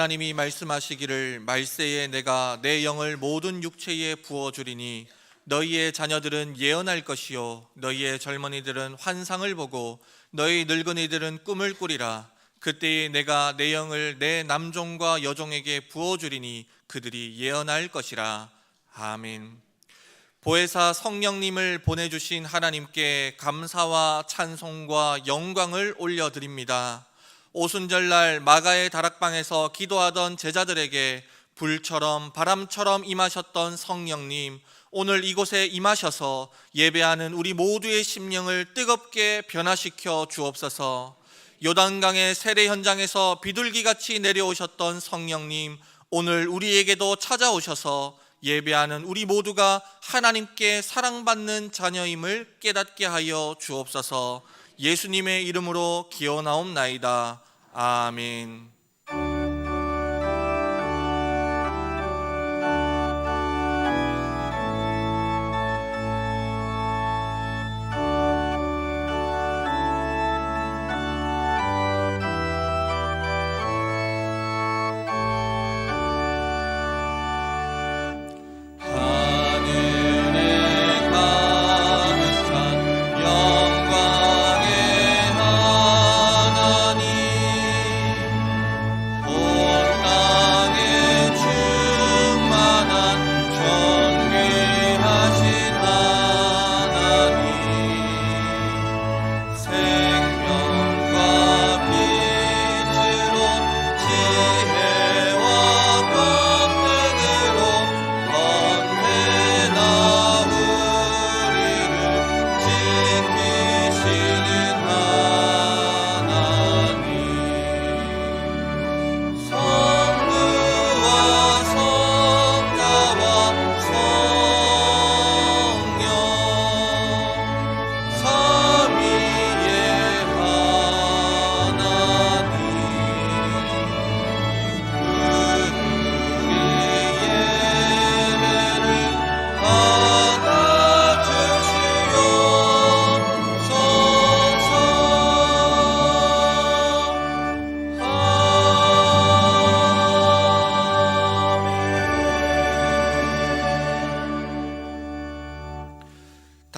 하나님이 말씀하시기를 말세에 내가 내 영을 모든 육체에 부어주리니 너희의 자녀들은 예언할 것이요 너희의 젊은이들은 환상을 보고 너희 늙은이들은 꿈을 꾸리라. 그때에 내가 내 영을 내 남종과 여종에게 부어주리니 그들이 예언할 것이라. 아멘. 보혜사 성령님을 보내주신 하나님께 감사와 찬송과 영광을 올려드립니다. 오순절날 마가의 다락방에서 기도하던 제자들에게 불처럼 바람처럼 임하셨던 성령님, 오늘 이곳에 임하셔서 예배하는 우리 모두의 심령을 뜨겁게 변화시켜 주옵소서. 요단강의 세례 현장에서 비둘기같이 내려오셨던 성령님, 오늘 우리에게도 찾아오셔서 예배하는 우리 모두가 하나님께 사랑받는 자녀임을 깨닫게 하여 주옵소서. 예수님의 이름으로 기원하옵나이다. 아멘.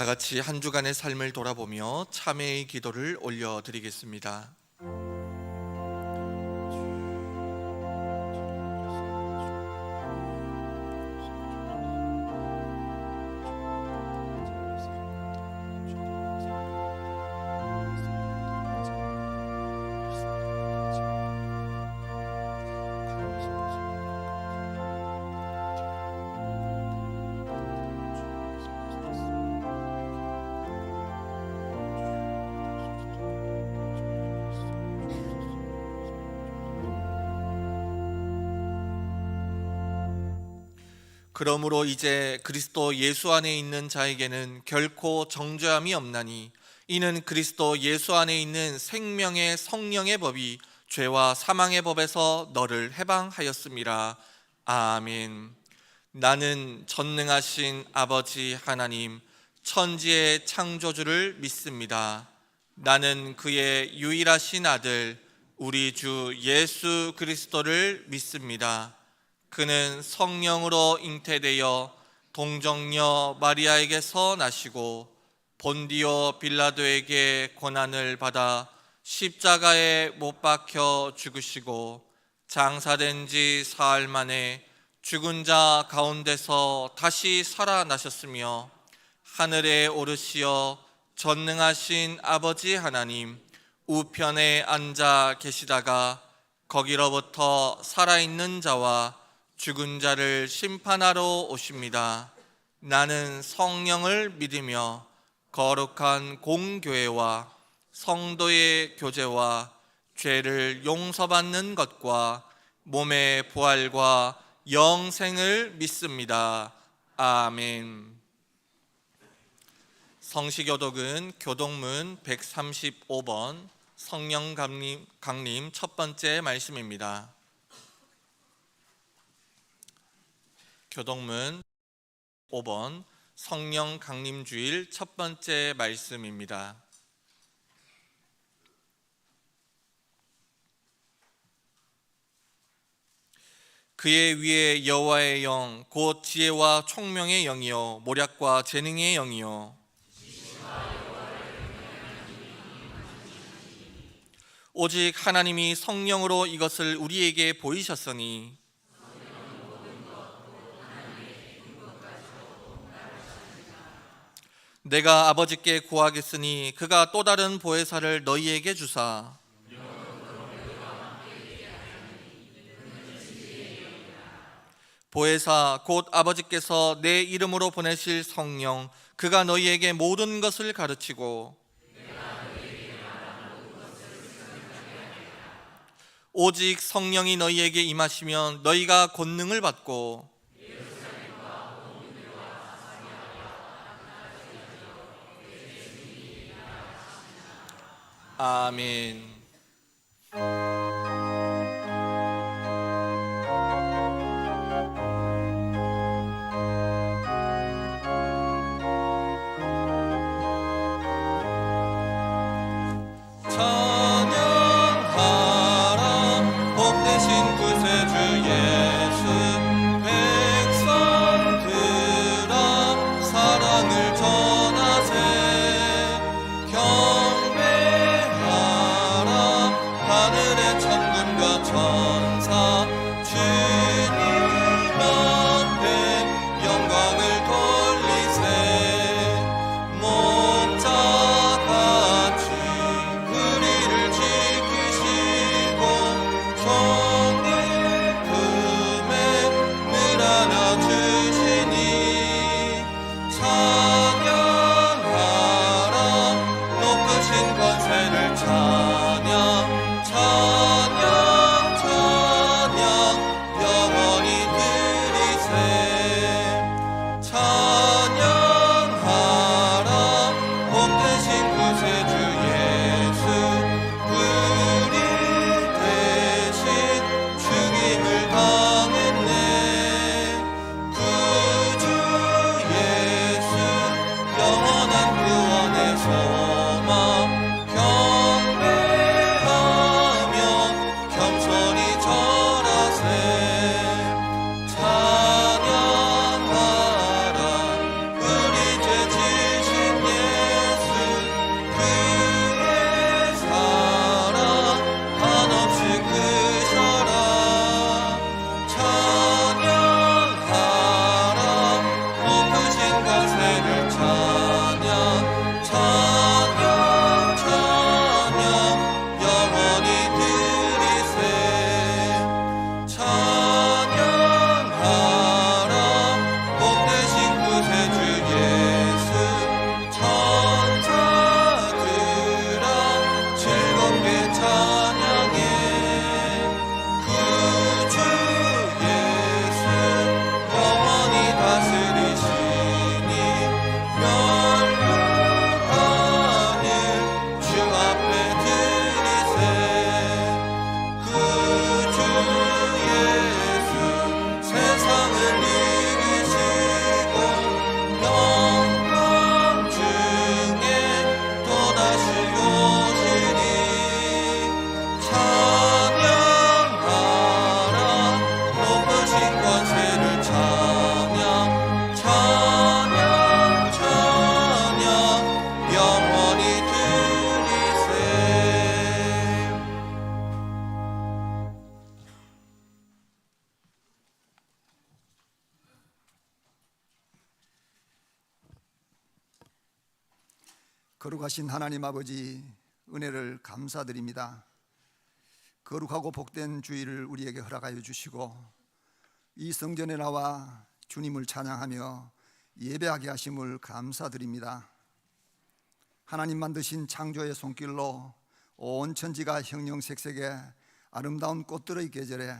다 같이 한 주간의 삶을 돌아보며 참회의 기도를 올려드리겠습니다. 그러므로 이제 그리스도 예수 안에 있는 자에게는 결코 정죄함이 없나니 이는 그리스도 예수 안에 있는 생명의 성령의 법이 죄와 사망의 법에서 너를 해방하였음이라. 아멘. 나는 전능하신 아버지 하나님 천지의 창조주를 믿습니다. 나는 그의 유일하신 아들 우리 주 예수 그리스도를 믿습니다. 그는 성령으로 잉태되어 동정녀 마리아에게서 나시고 본디오 빌라도에게 고난을 받아 십자가에 못 박혀 죽으시고 장사된 지 사흘 만에 죽은 자 가운데서 다시 살아나셨으며 하늘에 오르시어 전능하신 아버지 하나님 우편에 앉아 계시다가 거기로부터 살아있는 자와 죽은 자를 심판하러 오십니다. 나는 성령을 믿으며 거룩한 공교회와 성도의 교제와 죄를 용서받는 것과 몸의 부활과 영생을 믿습니다. 아멘. 성시교독은 교독문 135번 성령 강림 첫 번째 말씀입니다. 교독문 5번 성령 강림주일 첫 번째 말씀입니다. 그의 위에 여호와의 영 곧 지혜와 총명의 영이요 모략과 재능의 영이요 오직 하나님이 성령으로 이것을 우리에게 보이셨으니 내가 아버지께 구하겠으니 그가 또 다른 보혜사를 너희에게 주사 보혜사 곧 아버지께서 내 이름으로 보내실 성령 그가 너희에게 모든 것을 가르치고 오직 성령이 너희에게 임하시면 너희가 권능을 받고 아멘. 찬양하라 복되신 구세주 예수 백성들아 사랑을 전하세 경배하라 하늘의 천군과 천사 주님 앞에 영광을 돌리세 목자같이 우리를 지키시고 종의 품에 늘 안아주시니 찬양하라 높으신 권세를 찬양 찬양 찬양 영원히 드리세 찬양하라 복되신 구세주 예수 우리 대신 죽임을 당했네 구주 예수 영원한 구원의 소망 경배하며 겸손히 절하세 찬양하라 우리 죄 지신 예수 그의 사랑 한없이 크셔라 찬양하라 높으신 권세를 찬양 찬양 찬양 영원히 드리세 찬양하라 복되신 구세주 예수 천사들아 즐겁게 찬양해 구주 예수 영원히 다스리시니 멸류관을 주 앞에 드리세 구주 예수 세상을 이기시고 영광 중에 또다시 오시니 찬양하라 높으신 권세를 찬양 찬양 찬양 영원히 드리세 거룩하신 하나님 아버지 은혜를 감사드립니다. 거룩하고 복된 주일을 우리에게 허락하여 주시고 이 성전에 나와 주님을 찬양하며 예배하게 하심을 감사드립니다. 하나님 만드신 창조의 손길로 온 천지가 형형색색의 아름다운 꽃들의 계절에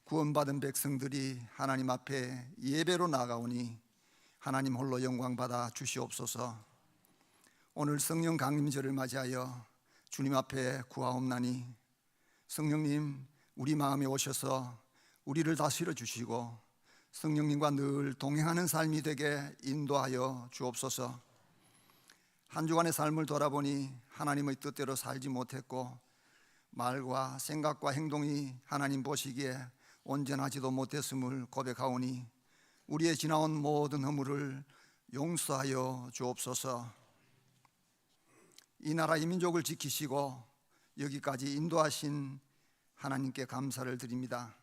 구원받은 백성들이 하나님 앞에 예배로 나아가오니 하나님 홀로 영광받아 주시옵소서. 오늘 성령 강림절을 맞이하여 주님 앞에 구하옵나니 성령님 우리 마음에 오셔서 우리를 다스려 주시고 성령님과 늘 동행하는 삶이 되게 인도하여 주옵소서. 한 주간의 삶을 돌아보니 하나님의 뜻대로 살지 못했고 말과 생각과 행동이 하나님 보시기에 온전하지도 못했음을 고백하오니 우리의 지나온 모든 허물을 용서하여 주옵소서. 이 나라 이 민족을 지키시고 여기까지 인도하신 하나님께 감사를 드립니다.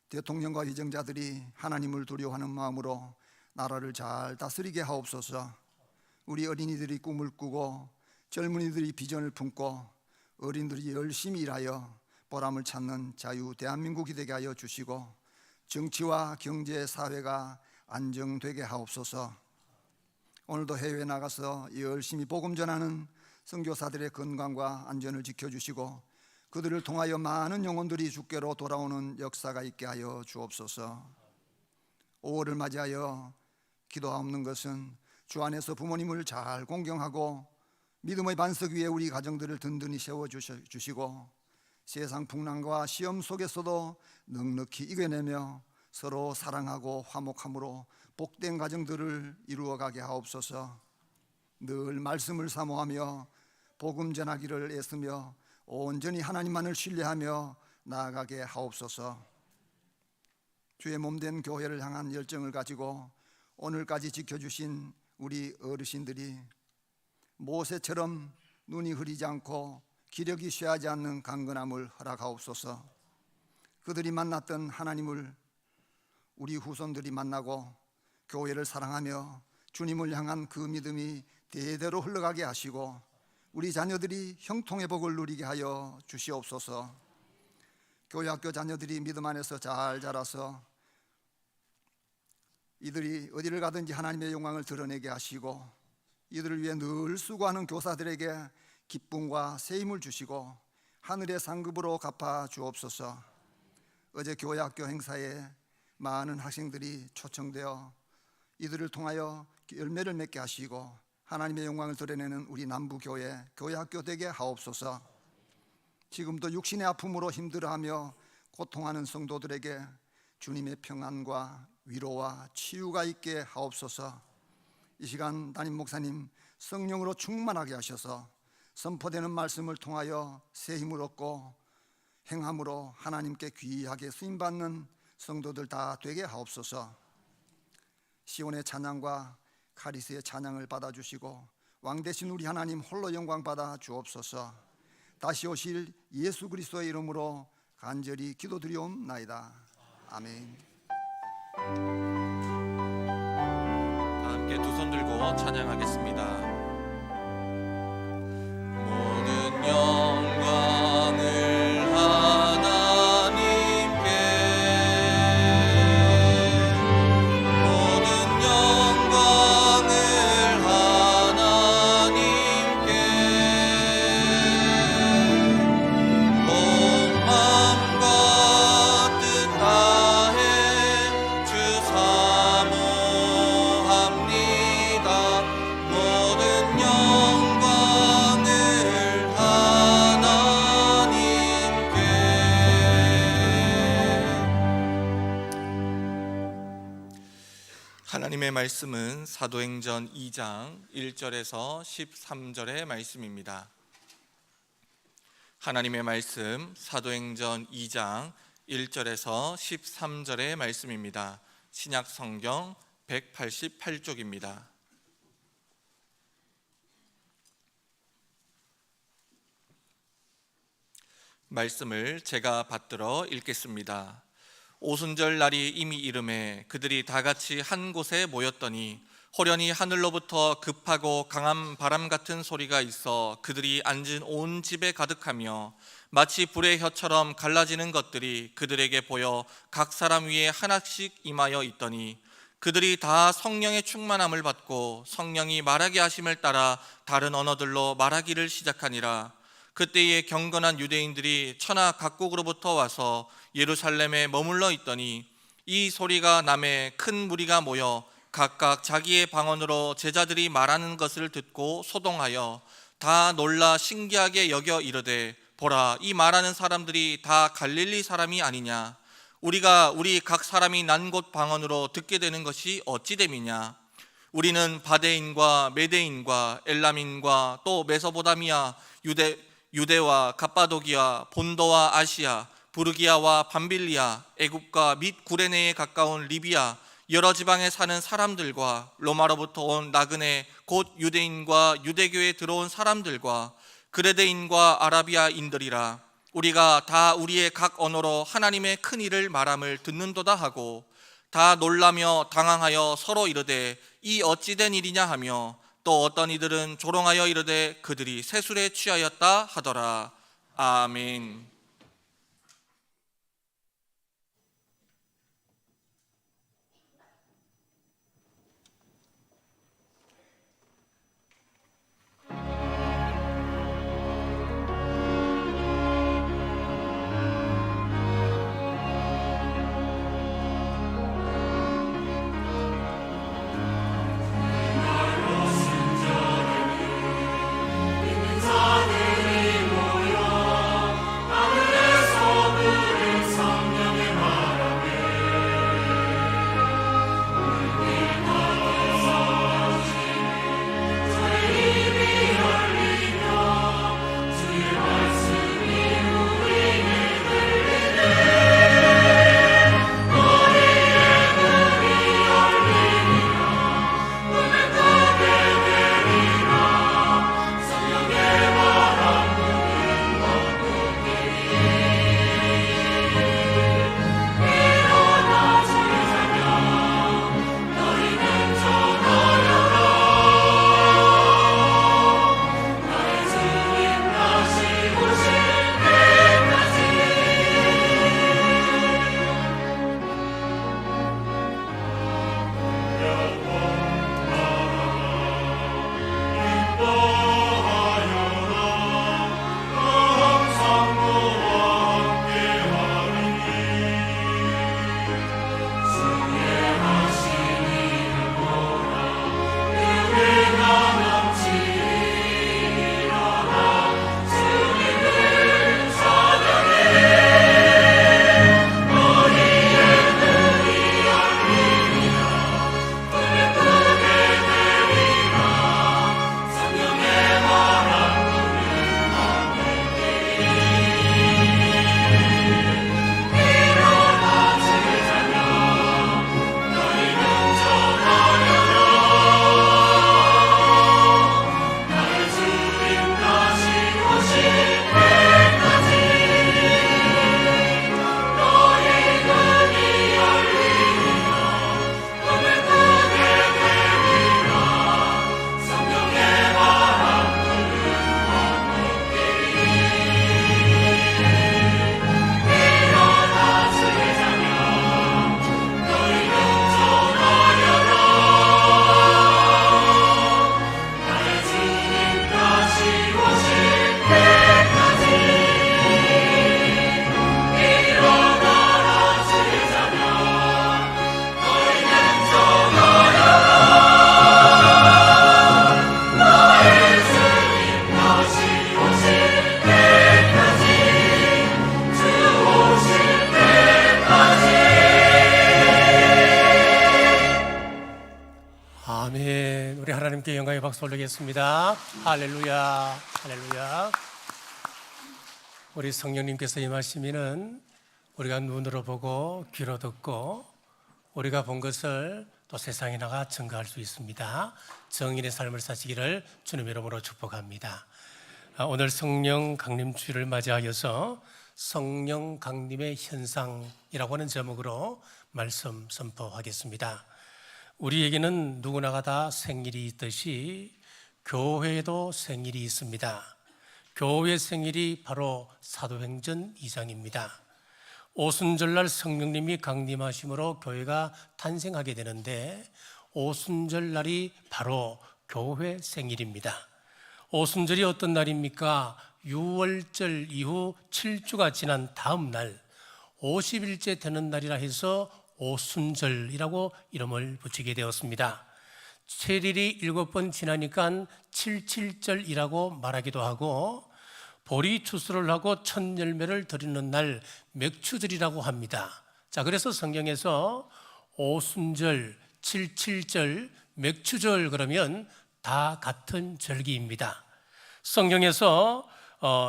대통령과 위정자들이 하나님을 두려워하는 마음으로 나라를 잘 다스리게 하옵소서. 우리 어린이들이 꿈을 꾸고 젊은이들이 비전을 품고 어린들이 열심히 일하여 보람을 찾는 자유 대한민국이 되게 하여 주시고 정치와 경제, 사회가 안정되게 하옵소서. 오늘도 해외에 나가서 열심히 복음 전하는 선교사들의 건강과 안전을 지켜주시고 그들을 통하여 많은 영혼들이 주께로 돌아오는 역사가 있게 하여 주옵소서. 5월을 맞이하여 기도하옵는 것은 주 안에서 부모님을 잘 공경하고 믿음의 반석 위에 우리 가정들을 든든히 세워주시고 세상 풍랑과 시험 속에서도 넉넉히 이겨내며 서로 사랑하고 화목함으로 복된 가정들을 이루어가게 하옵소서. 늘 말씀을 사모하며 복음 전하기를 애쓰며 온전히 하나님만을 신뢰하며 나아가게 하옵소서. 주의 몸된 교회를 향한 열정을 가지고 오늘까지 지켜주신 우리 어르신들이 모세처럼 눈이 흐리지 않고 기력이 쇠하지 않는 강건함을 허락하옵소서. 그들이 만났던 하나님을 우리 후손들이 만나고 교회를 사랑하며 주님을 향한 그 믿음이 대대로 흘러가게 하시고 우리 자녀들이 형통의 복을 누리게 하여 주시옵소서. 교회 학교 자녀들이 믿음 안에서 잘 자라서 이들이 어디를 가든지 하나님의 영광을 드러내게 하시고 이들을 위해 늘 수고하는 교사들에게 기쁨과 세임을 주시고 하늘의 상급으로 갚아 주옵소서. 어제 교회 학교 행사에 많은 학생들이 초청되어 이들을 통하여 열매를 맺게 하시고 하나님의 영광을 드러내는 우리 남부교회 교회 학교 되게 하옵소서. 지금도 육신의 아픔으로 힘들어하며 고통하는 성도들에게 주님의 평안과 위로와 치유가 있게 하옵소서. 이 시간 담임 목사님 성령으로 충만하게 하셔서 선포되는 말씀을 통하여 새 힘을 얻고 행함으로 하나님께 귀하게 쓰임받는 성도들 다 되게 하옵소서. 시온의 찬양과 카리스의 찬양을 받아주시고 왕되신 우리 하나님 홀로 영광 받아 주옵소서. 다시 오실 예수 그리스도의 이름으로 간절히 기도드리옵나이다. 아멘. 다 함께 두 손 들고 찬양하겠습니다. 모든 영광을 하나님께, 모든 영광을 하나님께, 온 마음과 뜻 다해 주 사모합니다. 모든 영광을 하나님께. 하나님의 말씀은 사도행전 2장 1절에서 13절의 말씀입니다. 하나님의 말씀 사도행전 2장 1절에서 13절의 말씀입니다. 신약 성경 188쪽입니다. 말씀을 제가 받들어 읽겠습니다. 오순절 날이 이미 이름에 그들이 다 같이 한 곳에 모였더니 호련히 하늘로부터 급하고 강한 바람 같은 소리가 있어 그들이 앉은 온 집에 가득하며 마치 불의 혀처럼 갈라지는 것들이 그들에게 보여 각 사람 위에 하나씩 임하여 있더니 그들이 다 성령의 충만함을 받고 성령이 말하게 하심을 따라 다른 언어들로 말하기를 시작하니라. 그때에 경건한 유대인들이 천하 각국으로부터 와서 예루살렘에 머물러 있더니 이 소리가 남에 큰 무리가 모여 각각 자기의 방언으로 제자들이 말하는 것을 듣고 소동하여 다 놀라 신기하게 여겨 이르되 보라, 이 말하는 사람들이 다 갈릴리 사람이 아니냐? 우리가 우리 각 사람이 난 곳 방언으로 듣게 되는 것이 어찌 됨이냐? 우리는 바데인과 메데인과 엘람인과 또 메소포타미아, 유대와 갑바도기아, 본도와 아시아, 부르기아와 밤빌리아, 애굽과 및 구레네에 가까운 리비아 여러 지방에 사는 사람들과 로마로부터 온 나그네 곧 유대인과 유대교에 들어온 사람들과 그레데인과 아라비아인들이라. 우리가 다 우리의 각 언어로 하나님의 큰 일을 말함을 듣는도다 하고 다 놀라며 당황하여 서로 이르되 이 어찌 된 일이냐 하며 또 어떤 이들은 조롱하여 이르되 그들이 세술에 취하였다 하더라. 아멘. 아멘. 우리 하나님께 영광의 박수 올리겠습니다. 할렐루야, 할렐루야. 우리 성령님께서 임하시면은 우리가 눈으로 보고 귀로 듣고 우리가 본 것을 또 세상에 나가 증거할 수 있습니다. 정인의 삶을 사시기를 주님의 이름으로 축복합니다. 오늘 성령 강림 주일을 맞이하여서 성령 강림의 현상이라고 하는 제목으로 말씀 선포하겠습니다. 우리에게는 누구나가 다 생일이 있듯이 교회에도 생일이 있습니다. 교회 생일이 바로 사도행전 2장입니다. 오순절날 성령님이 강림하심으로 교회가 탄생하게 되는데 오순절날이 바로 교회 생일입니다. 오순절이 어떤 날입니까? 6월절 이후 7주가 지난 다음 날 50일째 되는 날이라 해서 오순절이라고 이름을 붙이게 되었습니다. 7일이 7번 지나니까 77절이라고 말하기도 하고 보리 추수를 하고 첫 열매를 드리는 날 맥추절이라고 합니다. 자, 그래서 성경에서 오순절, 77절, 맥추절 그러면 다 같은 절기입니다. 성경에서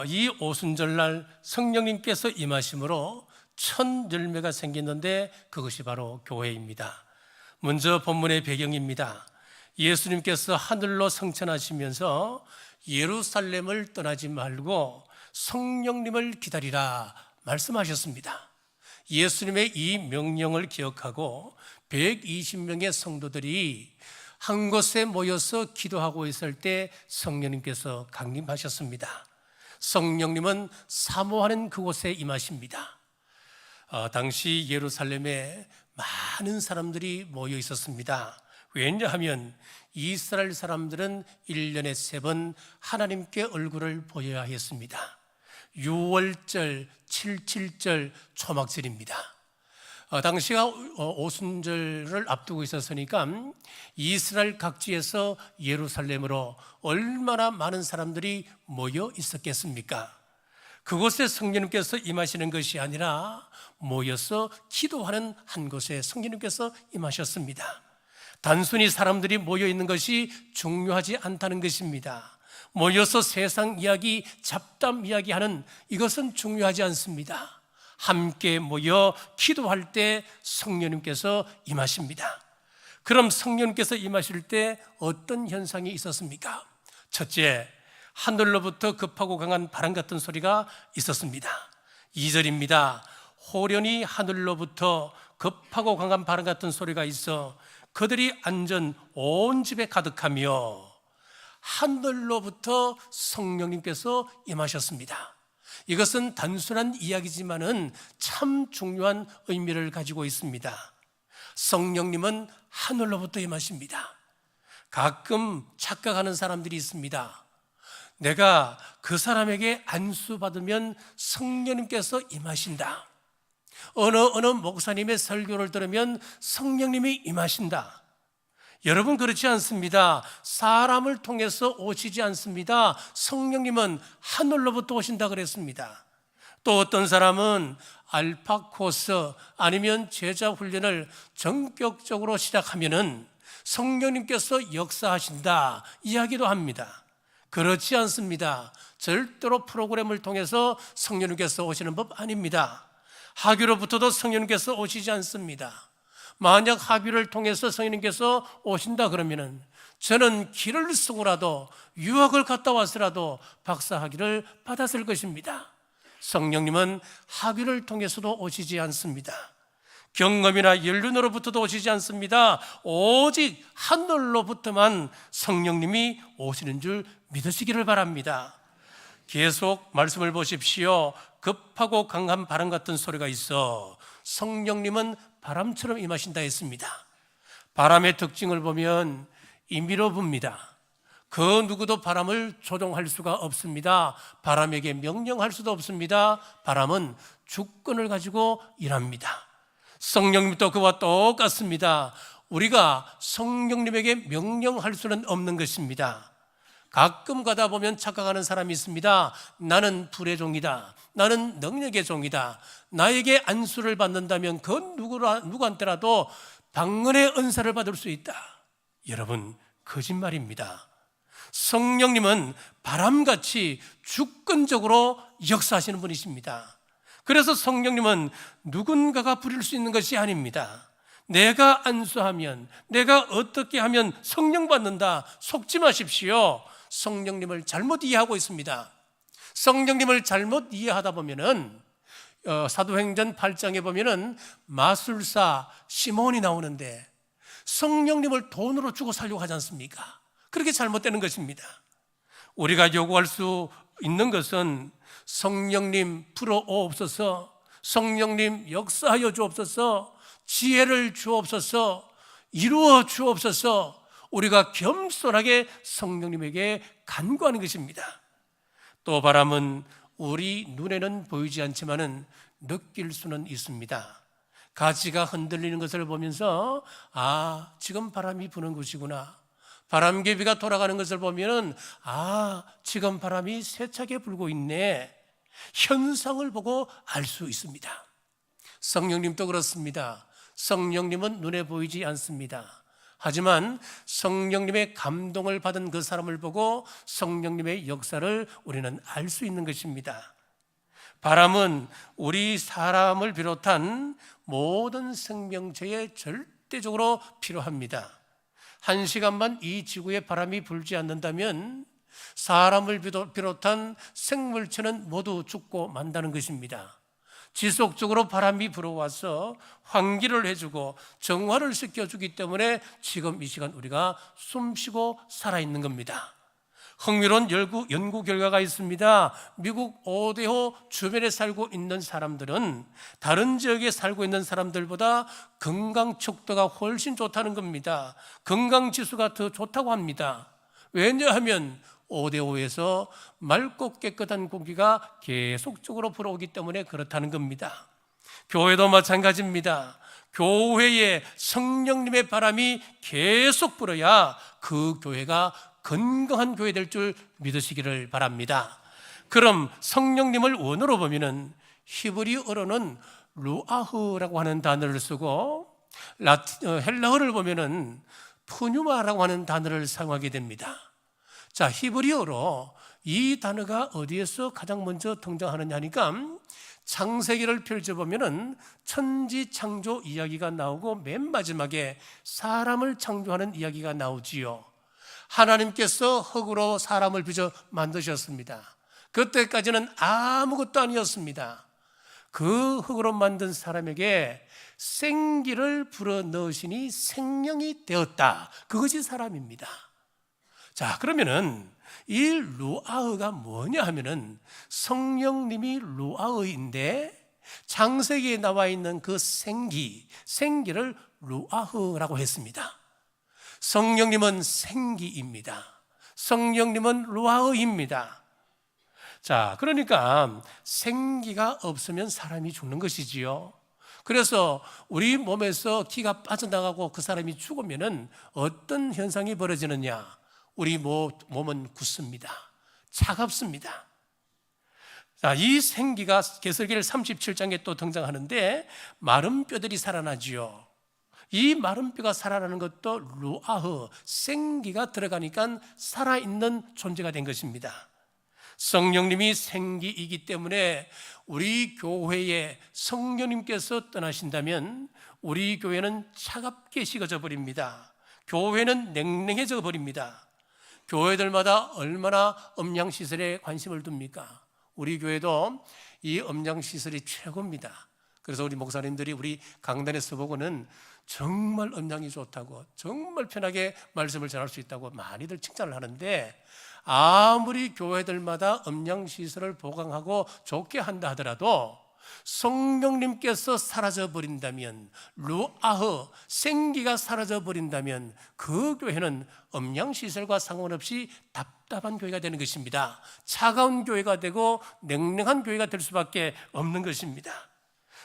이 오순절날 성령님께서 임하심으로 첫 열매가 생겼는데 그것이 바로 교회입니다. 먼저 본문의 배경입니다. 예수님께서 하늘로 승천하시면서 예루살렘을 떠나지 말고 성령님을 기다리라 말씀하셨습니다. 예수님의 이 명령을 기억하고 120명의 성도들이 한 곳에 모여서 기도하고 있을 때 성령님께서 강림하셨습니다. 성령님은 사모하는 그곳에 임하십니다. 당시 예루살렘에 많은 사람들이 모여 있었습니다. 왜냐하면 이스라엘 사람들은 1년에 3번 하나님께 얼굴을 보여야 했습니다. 6월절, 77절, 초막절입니다. 당시가 오순절을 앞두고 있었으니까 이스라엘 각지에서 예루살렘으로 얼마나 많은 사람들이 모여 있었겠습니까? 그곳에 성령님께서 임하시는 것이 아니라 모여서 기도하는 한 곳에 성령님께서 임하셨습니다. 단순히 사람들이 모여 있는 것이 중요하지 않다는 것입니다. 모여서 세상 이야기, 잡담 이야기하는 이것은 중요하지 않습니다. 함께 모여 기도할 때 성령님께서 임하십니다. 그럼 성령님께서 임하실 때 어떤 현상이 있었습니까? 첫째, 하늘로부터 급하고 강한 바람 같은 소리가 있었습니다. 2절입니다. 호련히 하늘로부터 급하고 강한 바람 같은 소리가 있어 그들이 앉은 온 집에 가득하며 하늘로부터 성령님께서 임하셨습니다. 이것은 단순한 이야기지만은 참 중요한 의미를 가지고 있습니다. 성령님은 하늘로부터 임하십니다. 가끔 착각하는 사람들이 있습니다. 내가 그 사람에게 안수받으면 성령님께서 임하신다. 어느 목사님의 설교를 들으면 성령님이 임하신다. 여러분, 그렇지 않습니다. 사람을 통해서 오시지 않습니다. 성령님은 하늘로부터 오신다 그랬습니다. 또 어떤 사람은 알파 코스 아니면 제자 훈련을 전격적으로 시작하면은 성령님께서 역사하신다 이야기도 합니다. 그렇지 않습니다. 절대로 프로그램을 통해서 성령님께서 오시는 법 아닙니다. 학교로부터도 성령님께서 오시지 않습니다. 만약 학교를 통해서 성령님께서 오신다 그러면은 저는 길을 쓰고라도 유학을 갔다 와서라도 박사학위를 받았을 것입니다. 성령님은 학교를 통해서도 오시지 않습니다. 경험이나 연륜으로부터도 오시지 않습니다. 오직 하늘로부터만 성령님이 오시는 줄 믿으시기를 바랍니다. 계속 말씀을 보십시오. 급하고 강한 바람 같은 소리가 있어 성령님은 바람처럼 임하신다 했습니다. 바람의 특징을 보면 임의로 붑니다. 그 누구도 바람을 조종할 수가 없습니다. 바람에게 명령할 수도 없습니다. 바람은 주권을 가지고 일합니다. 성령님도 그와 똑같습니다. 우리가 성령님에게 명령할 수는 없는 것입니다. 가끔 가다 보면 착각하는 사람이 있습니다. 나는 불의 종이다. 나는 능력의 종이다. 나에게 안수를 받는다면 그 누구한테라도 방언의 은사를 받을 수 있다. 여러분, 거짓말입니다. 성령님은 바람같이 주권적으로 역사하시는 분이십니다. 그래서 성령님은 누군가가 부릴 수 있는 것이 아닙니다. 내가 안수하면, 내가 어떻게 하면 성령 받는다, 속지 마십시오. 성령님을 잘못 이해하고 있습니다. 성령님을 잘못 이해하다 보면은 사도행전 8장에 보면은 마술사 시몬이 나오는데 성령님을 돈으로 주고 살려고 하지 않습니까? 그렇게 잘못되는 것입니다. 우리가 요구할 수 있는 것은 성령님 풀어오옵소서, 성령님 역사하여 주옵소서, 지혜를 주옵소서, 이루어 주옵소서. 우리가 겸손하게 성령님에게 간구하는 것입니다. 또 바람은 우리 눈에는 보이지 않지만은 느낄 수는 있습니다. 가지가 흔들리는 것을 보면서 지금 바람이 부는 것이구나. 바람개비가 돌아가는 것을 보면은 지금 바람이 세차게 불고 있네. 현상을 보고 알 수 있습니다. 성령님도 그렇습니다. 성령님은 눈에 보이지 않습니다. 하지만 성령님의 감동을 받은 그 사람을 보고 성령님의 역사를 우리는 알 수 있는 것입니다. 바람은 우리 사람을 비롯한 모든 생명체에 절대적으로 필요합니다. 1시간만 이 지구에 바람이 불지 않는다면 사람을 비롯한 생물체는 모두 죽고 만다는 것입니다. 지속적으로 바람이 불어와서 환기를 해주고 정화를 시켜주기 때문에 지금 이 시간 우리가 숨쉬고 살아있는 겁니다. 흥미로운 연구 결과가 있습니다. 미국 오데호 주변에 살고 있는 사람들은 다른 지역에 살고 있는 사람들보다 건강 척도가 훨씬 좋다는 겁니다. 건강 지수가 더 좋다고 합니다. 왜냐하면 오데오에서 맑고 깨끗한 공기가 계속적으로 불어오기 때문에 그렇다는 겁니다. 교회도 마찬가지입니다. 교회에 성령님의 바람이 계속 불어야 그 교회가 건강한 교회 될 줄 믿으시기를 바랍니다. 그럼 성령님을 원어로 보면은 히브리어로는 루아흐라고 하는 단어를 쓰고 헬라어를 보면은 푸뉴마라고 하는 단어를 사용하게 됩니다. 자, 히브리어로 이 단어가 어디에서 가장 먼저 등장하느냐 하니까 창세기를 펼쳐보면은 천지 창조 이야기가 나오고 맨 마지막에 사람을 창조하는 이야기가 나오지요. 하나님께서 흙으로 사람을 빚어 만드셨습니다. 그때까지는 아무것도 아니었습니다. 그 흙으로 만든 사람에게 생기를 불어넣으시니 생명이 되었다. 그것이 사람입니다. 자, 그러면은 이 루아흐가 뭐냐 하면은 성령님이 루아흐인데 창세기에 나와 있는 그 생기를 루아흐라고 했습니다. 성령님은 생기입니다. 성령님은 루아흐입니다. 자, 그러니까 생기가 없으면 사람이 죽는 것이지요. 그래서 우리 몸에서 기가 빠져나가고 그 사람이 죽으면은 어떤 현상이 벌어지느냐? 우리 몸은 굳습니다. 차갑습니다. 자, 이 생기가 계시록 37장에 또 등장하는데 마른 뼈들이 살아나지요. 이 마른 뼈가 살아나는 것도 루아흐, 생기가 들어가니까 살아있는 존재가 된 것입니다. 성령님이 생기이기 때문에 우리 교회에 성령님께서 떠나신다면 우리 교회는 차갑게 식어져 버립니다. 교회는 냉랭해져 버립니다. 교회들마다 얼마나 음양시설에 관심을 둡니까? 우리 교회도 이 음양시설이 최고입니다. 그래서 우리 목사님들이 우리 강단에서 보고는 정말 음양이 좋다고, 정말 편하게 말씀을 전할 수 있다고 많이들 칭찬을 하는데, 아무리 교회들마다 음양시설을 보강하고 좋게 한다 하더라도 성령님께서 사라져 버린다면, 루아흐, 생기가 사라져 버린다면 그 교회는 음양시설과 상관없이 답답한 교회가 되는 것입니다. 차가운 교회가 되고 냉랭한 교회가 될 수밖에 없는 것입니다.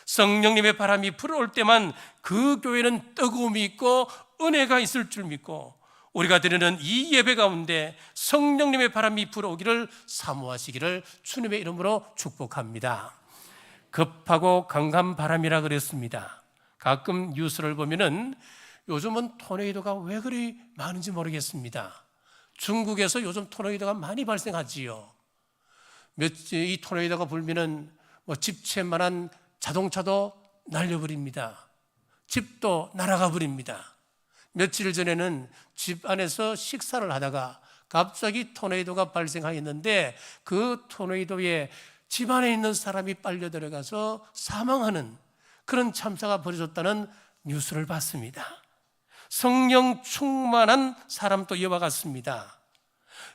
성령님의 바람이 불어올 때만 그 교회는 뜨거움이 있고 은혜가 있을 줄 믿고, 우리가 드리는 이 예배 가운데 성령님의 바람이 불어오기를 사모하시기를 주님의 이름으로 축복합니다. 급하고 강한 바람이라 그랬습니다. 가끔 뉴스를 보면은 요즘은 토네이도가 왜 그리 많은지 모르겠습니다. 중국에서 요즘 토네이도가 많이 발생하지요. 이 토네이도가 불면은 집채만한 자동차도 날려버립니다. 집도 날아가 버립니다. 며칠 전에는 집 안에서 식사를 하다가 갑자기 토네이도가 발생하였는데 그 토네이도에 집 안에 있는 사람이 빨려 들어가서 사망하는 그런 참사가 벌어졌다는 뉴스를 봤습니다. 성령 충만한 사람도 이와 같습니다.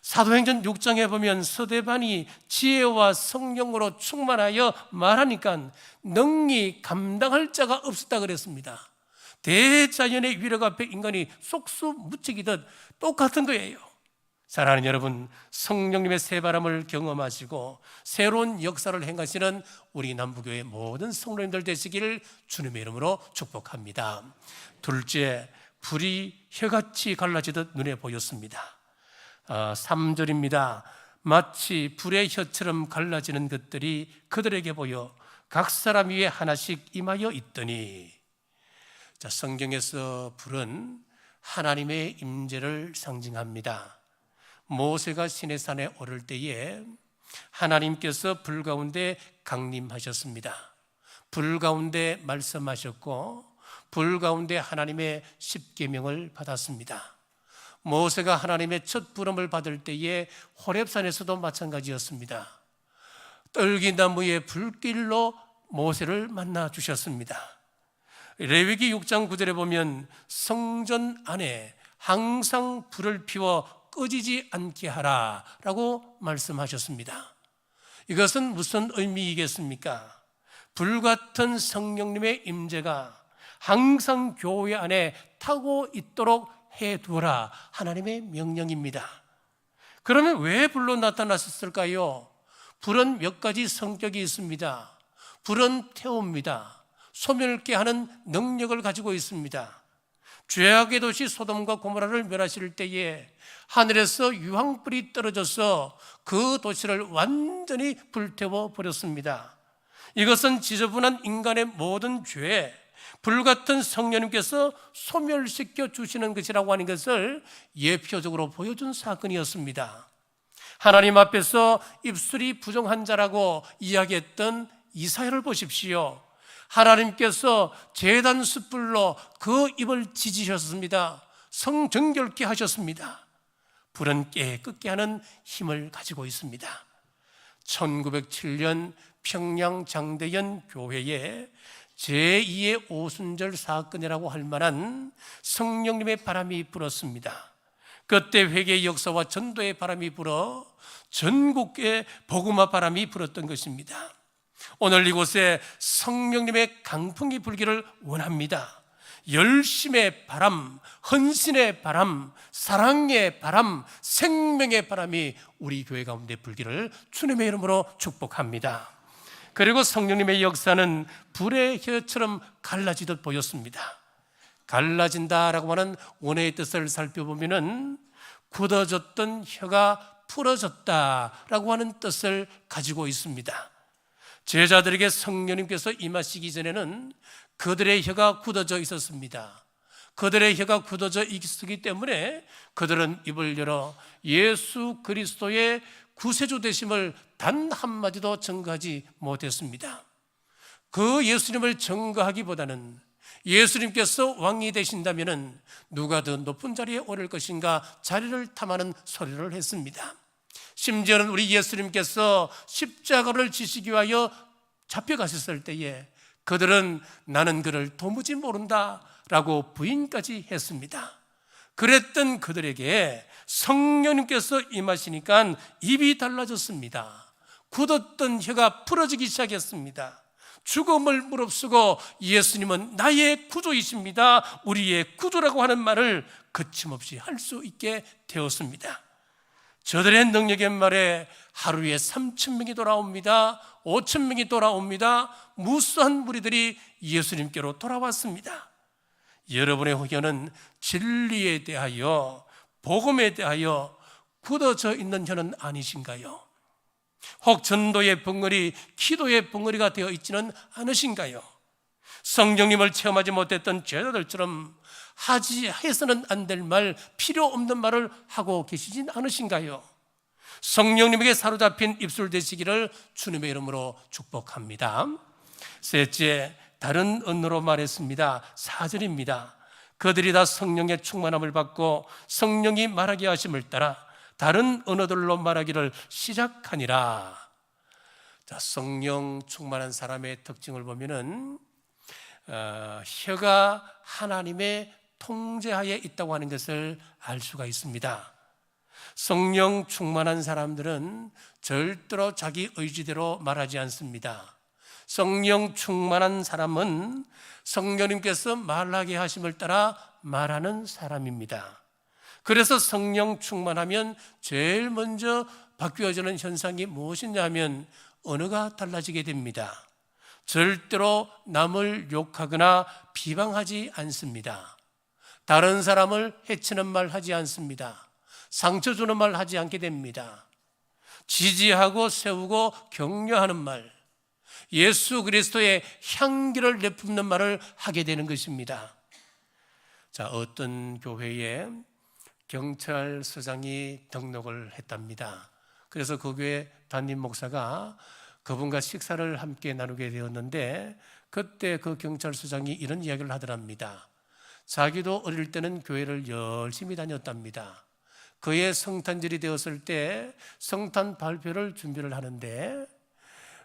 사도행전 6장에 보면 서대반이 지혜와 성령으로 충만하여 말하니까 능히 감당할 자가 없었다 그랬습니다. 대자연의 위력 앞에 인간이 쏙쏙 묻히기듯 똑같은 거예요. 사랑하는 여러분, 성령님의 새바람을 경험하시고 새로운 역사를 행하시는 우리 남부교회 모든 성도님들 되시기를 주님의 이름으로 축복합니다. 둘째, 불이 혀같이 갈라지듯 눈에 보였습니다. 3절입니다. 마치 불의 혀처럼 갈라지는 것들이 그들에게 보여 각 사람 위에 하나씩 임하여 있더니, 자, 성경에서 불은 하나님의 임재를 상징합니다. 모세가 시내산에 오를 때에 하나님께서 불 가운데 강림하셨습니다. 불 가운데 말씀하셨고 불 가운데 하나님의 십계명을 받았습니다. 모세가 하나님의 첫 부름을 받을 때에 호렙산에서도 마찬가지였습니다. 떨기나무의 불길로 모세를 만나 주셨습니다. 레위기 6장 9절에 보면 성전 안에 항상 불을 피워 꺼지지 않게 하라 라고 말씀하셨습니다. 이것은 무슨 의미이겠습니까? 불같은 성령님의 임재가 항상 교회 안에 타고 있도록 해두라 하나님의 명령입니다. 그러면 왜 불로 나타나셨을까요? 불은 몇 가지 성격이 있습니다. 불은 태웁니다. 소멸케 하는 능력을 가지고 있습니다. 죄악의 도시 소돔과 고모라를 멸하실 때에 하늘에서 유황불이 떨어져서 그 도시를 완전히 불태워 버렸습니다. 이것은 지저분한 인간의 모든 죄, 불같은 성령님께서 소멸시켜 주시는 것이라고 하는 것을 예표적으로 보여준 사건이었습니다. 하나님 앞에서 입술이 부정한 자라고 이야기했던 이사야를 보십시오. 하나님께서 제단 숯불로 그 입을 찢으셨습니다. 성정결케 하셨습니다. 불은 깨끗게 하는 힘을 가지고 있습니다. 1907년 평양 장대연 교회에 제2의 오순절 사건이라고 할 만한 성령님의 바람이 불었습니다. 그때 회개의 역사와 전도의 바람이 불어 전국에 복음화 바람이 불었던 것입니다. 오늘 이곳에 성령님의 강풍이 불기를 원합니다. 열심의 바람, 헌신의 바람, 사랑의 바람, 생명의 바람이 우리 교회 가운데 불기를 주님의 이름으로 축복합니다. 그리고 성령님의 역사는 불의 혀처럼 갈라지듯 보였습니다. 갈라진다라고 하는 원어의 뜻을 살펴보면 굳어졌던 혀가 풀어졌다라고 하는 뜻을 가지고 있습니다. 제자들에게 성령님께서 임하시기 전에는 그들의 혀가 굳어져 있었습니다. 그들의 혀가 굳어져 있었기 때문에 그들은 입을 열어 예수 그리스도의 구세주 되심을 단 한마디도 증거하지 못했습니다. 그 예수님을 증거하기보다는 예수님께서 왕이 되신다면 누가 더 높은 자리에 오를 것인가 자리를 탐하는 소리를 했습니다. 심지어는 우리 예수님께서 십자가를 지시기 위하여 잡혀가셨을 때에 그들은 나는 그를 도무지 모른다 라고 부인까지 했습니다. 그랬던 그들에게 성령님께서 임하시니까 입이 달라졌습니다. 굳었던 혀가 풀어지기 시작했습니다. 죽음을 무릅쓰고 예수님은 나의 구주이십니다, 우리의 구주라고 하는 말을 거침없이 할 수 있게 되었습니다. 저들의 능력의 말에 하루에 3,000명이 돌아옵니다. 5,000명이 돌아옵니다. 무수한 무리들이 예수님께로 돌아왔습니다. 여러분의 혀는 진리에 대하여, 복음에 대하여 굳어져 있는 혀는 아니신가요? 혹 전도의 벙어리, 기도의 벙어리가 되어 있지는 않으신가요? 성령님을 체험하지 못했던 제자들처럼 해서는 안 될 말, 필요 없는 말을 하고 계시진 않으신가요? 성령님에게 사로잡힌 입술 되시기를 주님의 이름으로 축복합니다. 셋째, 다른 언어로 말했습니다. 4절입니다. 그들이 다 성령의 충만함을 받고 성령이 말하게 하심을 따라 다른 언어들로 말하기를 시작하니라. 자, 성령 충만한 사람의 특징을 보면은 혀가 하나님의 통제하에 있다고 하는 것을 알 수가 있습니다. 성령 충만한 사람들은 절대로 자기 의지대로 말하지 않습니다. 성령 충만한 사람은 성령님께서 말하게 하심을 따라 말하는 사람입니다. 그래서 성령 충만하면 제일 먼저 바뀌어지는 현상이 무엇이냐 하면 언어가 달라지게 됩니다. 절대로 남을 욕하거나 비방하지 않습니다. 다른 사람을 해치는 말 하지 않습니다. 상처 주는 말 하지 않게 됩니다. 지지하고 세우고 격려하는 말, 예수 그리스도의 향기를 내뿜는 말을 하게 되는 것입니다. 자, 어떤 교회에 경찰서장이 등록을 했답니다. 그래서 그 교회 담임 목사가 그분과 식사를 함께 나누게 되었는데, 그때 그 경찰서장이 이런 이야기를 하더랍니다. 자기도 어릴 때는 교회를 열심히 다녔답니다. 그의 성탄절이 되었을 때 성탄 발표를 준비를 하는데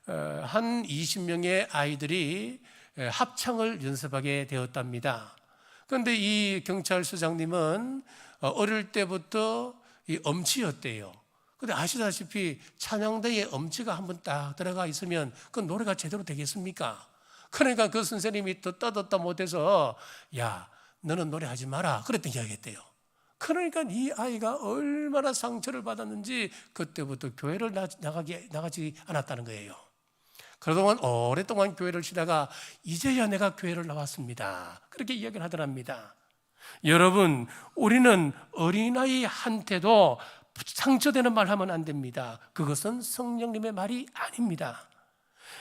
한 20명의 아이들이 합창을 연습하게 되었답니다. 그런데 이 경찰서장님은 어릴 때부터 이 엄치였대요. 근데 아시다시피 찬양대에 엄치가 한번 딱 들어가 있으면 그 노래가 제대로 되겠습니까? 그러니까 그 선생님이 듣다 못해서 야, 너는 노래하지 마라 그랬던 이야기했대요. 그러니까 이 아이가 얼마나 상처를 받았는지 그때부터 교회를 나가지 않았다는 거예요. 그동안 오랫동안 교회를 쉬다가 이제야 내가 교회를 나왔습니다. 그렇게 이야기를 하더랍니다. 여러분, 우리는 어린아이한테도 상처되는 말 하면 안 됩니다. 그것은 성령님의 말이 아닙니다.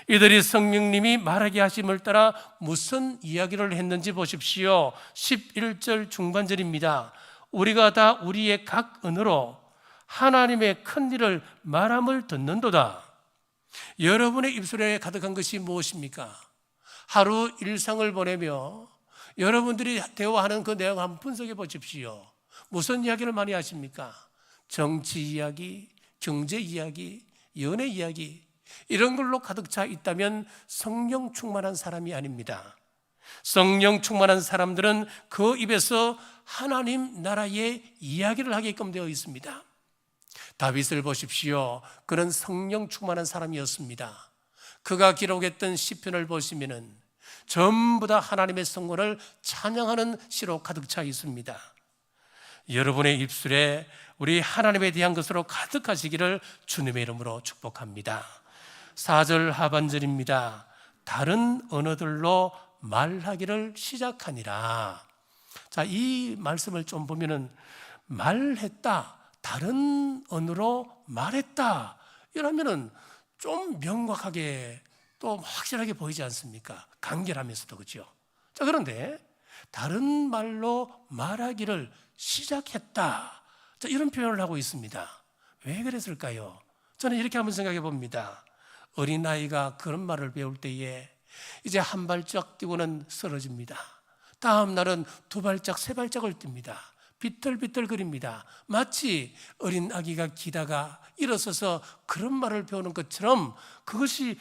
이들이 성령님이 말하게 하심을 따라 무슨 이야기를 했는지 보십시오. 11절 중반절입니다. 우리가 다 우리의 각 언어로 하나님의 큰 일을 말함을 듣는도다. 여러분의 입술에 가득한 것이 무엇입니까? 하루 일상을 보내며 여러분들이 대화하는 그 내용 한번 분석해 보십시오. 무슨 이야기를 많이 하십니까? 정치 이야기, 경제 이야기, 연애 이야기, 이런 걸로 가득 차 있다면 성령 충만한 사람이 아닙니다. 성령 충만한 사람들은 그 입에서 하나님 나라의 이야기를 하게끔 되어 있습니다. 다윗을 보십시오. 그는 성령 충만한 사람이었습니다. 그가 기록했던 시편을 보시면은 전부 다 하나님의 성원을 찬양하는 시로 가득 차 있습니다. 여러분의 입술에 우리 하나님에 대한 것으로 가득하시기를 주님의 이름으로 축복합니다. 4절 하반절입니다. 다른 언어들로 말하기를 시작하니라. 자, 이 말씀을 좀 보면은 말했다, 다른 언어로 말했다, 이러면은 좀 명확하게 또 확실하게 보이지 않습니까? 간결하면서도, 그렇죠? 자, 그런데 다른 말로 말하기를 시작했다, 자, 이런 표현을 하고 있습니다. 왜 그랬을까요? 저는 이렇게 한번 생각해 봅니다. 어린아이가 그런 말을 배울 때에 이제 한 발짝 뛰고는 쓰러집니다. 다음 날은 두 발짝, 세 발짝을 뜁니다. 비틀비틀거립니다. 마치 어린 아기가 기다가 일어서서 그런 말을 배우는 것처럼 그것이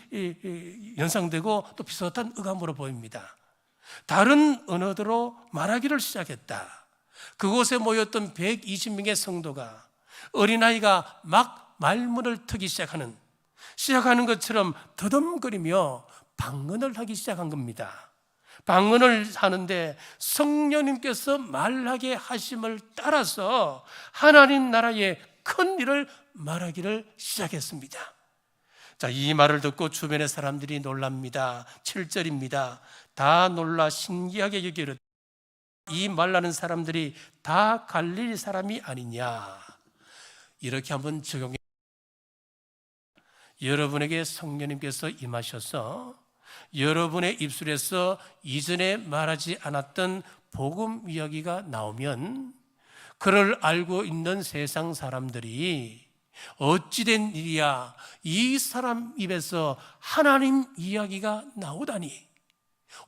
연상되고 또 비슷한 어감으로 보입니다. 다른 언어로 말하기를 시작했다. 그곳에 모였던 120명의 성도가 어린아이가 막 말문을 트기 시작하는 것처럼 더듬거리며 방언을 하기 시작한 겁니다. 방언을 하는데 성령님께서 말하게 하심을 따라서 하나님 나라의 큰 일을 말하기를 시작했습니다. 자, 이 말을 듣고 주변의 사람들이 놀랍니다. 7절입니다. 다 놀라 신기하게 여기를 이 말하는 사람들이 다 갈릴리 사람이 아니냐, 이렇게 한번 적용해. 여러분에게 성령님께서 임하셔서 여러분의 입술에서 이전에 말하지 않았던 복음 이야기가 나오면 그를 알고 있는 세상 사람들이 어찌된 일이야, 이 사람 입에서 하나님 이야기가 나오다니.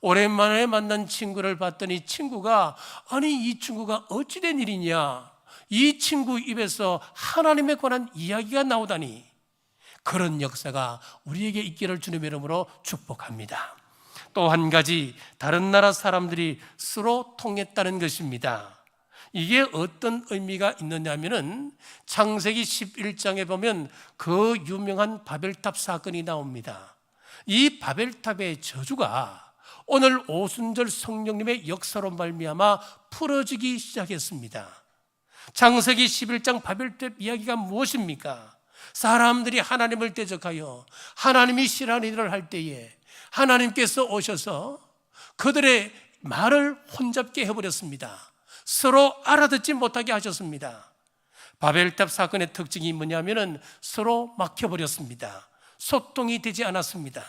오랜만에 만난 친구를 봤더니 친구가, 아니 이 친구가 어찌된 일이냐, 이 친구 입에서 하나님에 관한 이야기가 나오다니. 그런 역사가 우리에게 있기를 주님의 이름으로 축복합니다. 또 한 가지, 다른 나라 사람들이 서로 통했다는 것입니다. 이게 어떤 의미가 있느냐면은 창세기 11장에 보면 그 유명한 바벨탑 사건이 나옵니다. 이 바벨탑의 저주가 오늘 오순절 성령님의 역사로 말미암아 풀어지기 시작했습니다. 창세기 11장 바벨탑 이야기가 무엇입니까? 사람들이 하나님을 대적하여 하나님이 싫어하는 일을 할 때에 하나님께서 오셔서 그들의 말을 혼잡게 해버렸습니다. 서로 알아듣지 못하게 하셨습니다. 바벨탑 사건의 특징이 뭐냐면은 서로 막혀버렸습니다. 소통이 되지 않았습니다.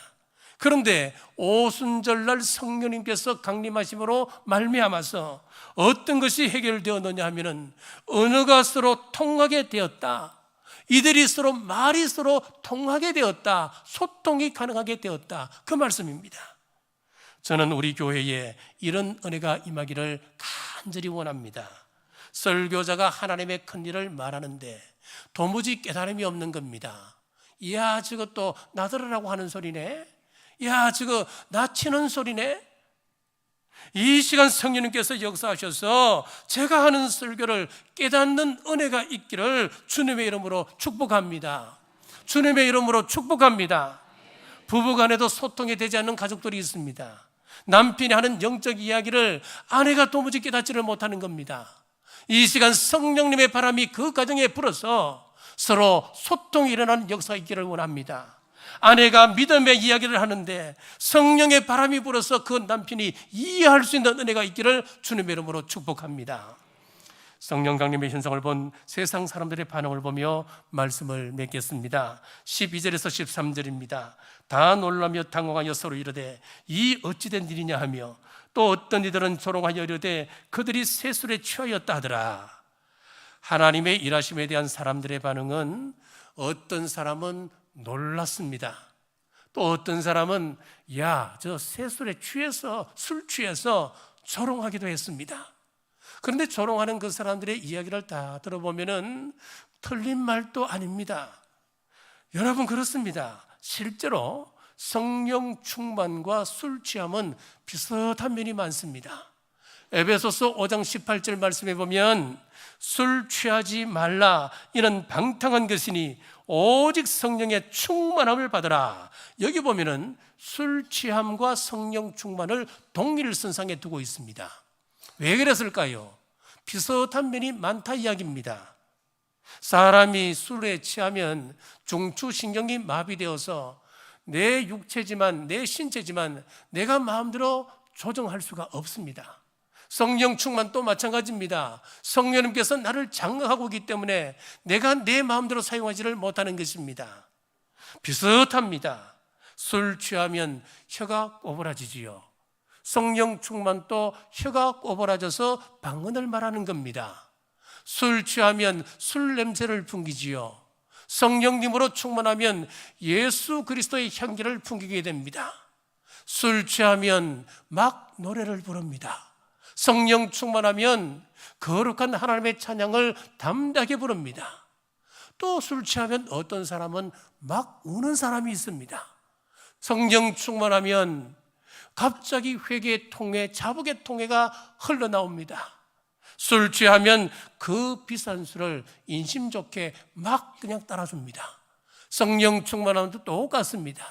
그런데 오순절날 성령님께서 강림하심으로 말미암아서 어떤 것이 해결되었느냐 하면은 언어가 서로 통하게 되었다. 이들이 서로 말이 서로 통하게 되었다. 소통이 가능하게 되었다. 그 말씀입니다. 저는 우리 교회에 이런 은혜가 임하기를 간절히 원합니다. 설교자가 하나님의 큰 일을 말하는데 도무지 깨달음이 없는 겁니다. 이야, 저것도 나들으라고 하는 소리네. 야, 저거 나 치는 소리네. 이 시간 성령님께서 역사하셔서 제가 하는 설교를 깨닫는 은혜가 있기를 주님의 이름으로 축복합니다. 주님의 이름으로 축복합니다. 부부간에도 소통이 되지 않는 가족들이 있습니다. 남편이 하는 영적 이야기를 아내가 도무지 깨닫지를 못하는 겁니다. 이 시간 성령님의 바람이 그 가정에 불어서 서로 소통이 일어나는 역사가 있기를 원합니다. 아내가 믿음의 이야기를 하는데 성령의 바람이 불어서 그 남편이 이해할 수 있는 은혜가 있기를 주님의 이름으로 축복합니다. 성령 강림의 현상을 본 세상 사람들의 반응을 보며 말씀을 맺겠습니다. 12절에서 13절입니다. 다 놀라며 당황하여 서로 이르되 이 어찌된 일이냐 하며 또 어떤 이들은 조롱하여 이르되 그들이 세술에 취하였다 하더라. 하나님의 일하심에 대한 사람들의 반응은 어떤 사람은 놀랐습니다. 또 어떤 사람은 야, 저 세술에 취해서 술 취해서 조롱하기도 했습니다. 그런데 조롱하는 그 사람들의 이야기를 다 들어보면은 틀린 말도 아닙니다. 여러분, 그렇습니다. 실제로 성령 충만과 술 취함은 비슷한 면이 많습니다. 에베소서 5장 18절 말씀에 보면 술 취하지 말라, 이는 방탕한 것이니 오직 성령의 충만함을 받으라. 여기 보면은 술 취함과 성령 충만을 동일선상에 두고 있습니다. 왜 그랬을까요? 비슷한 면이 많다 이야기입니다. 사람이 술에 취하면 중추신경이 마비되어서 내 육체지만, 내 신체지만 내가 마음대로 조정할 수가 없습니다. 성령 충만도 마찬가지입니다. 성령님께서 나를 장악하고 있기 때문에 내가 내 마음대로 사용하지를 못하는 것입니다. 비슷합니다. 술 취하면 혀가 꼬부라지지요. 성령 충만도 혀가 꼬부라져서 방언을 말하는 겁니다. 술 취하면 술 냄새를 풍기지요. 성령님으로 충만하면 예수 그리스도의 향기를 풍기게 됩니다. 술 취하면 막 노래를 부릅니다. 성령 충만하면 거룩한 하나님의 찬양을 담대하게 부릅니다. 또 술 취하면 어떤 사람은 막 우는 사람이 있습니다. 성령 충만하면 갑자기 회개의 통해, 자복의 통해가 흘러나옵니다. 술 취하면 그 비싼 술을 인심 좋게 막 그냥 따라줍니다. 성령 충만함도 똑같습니다.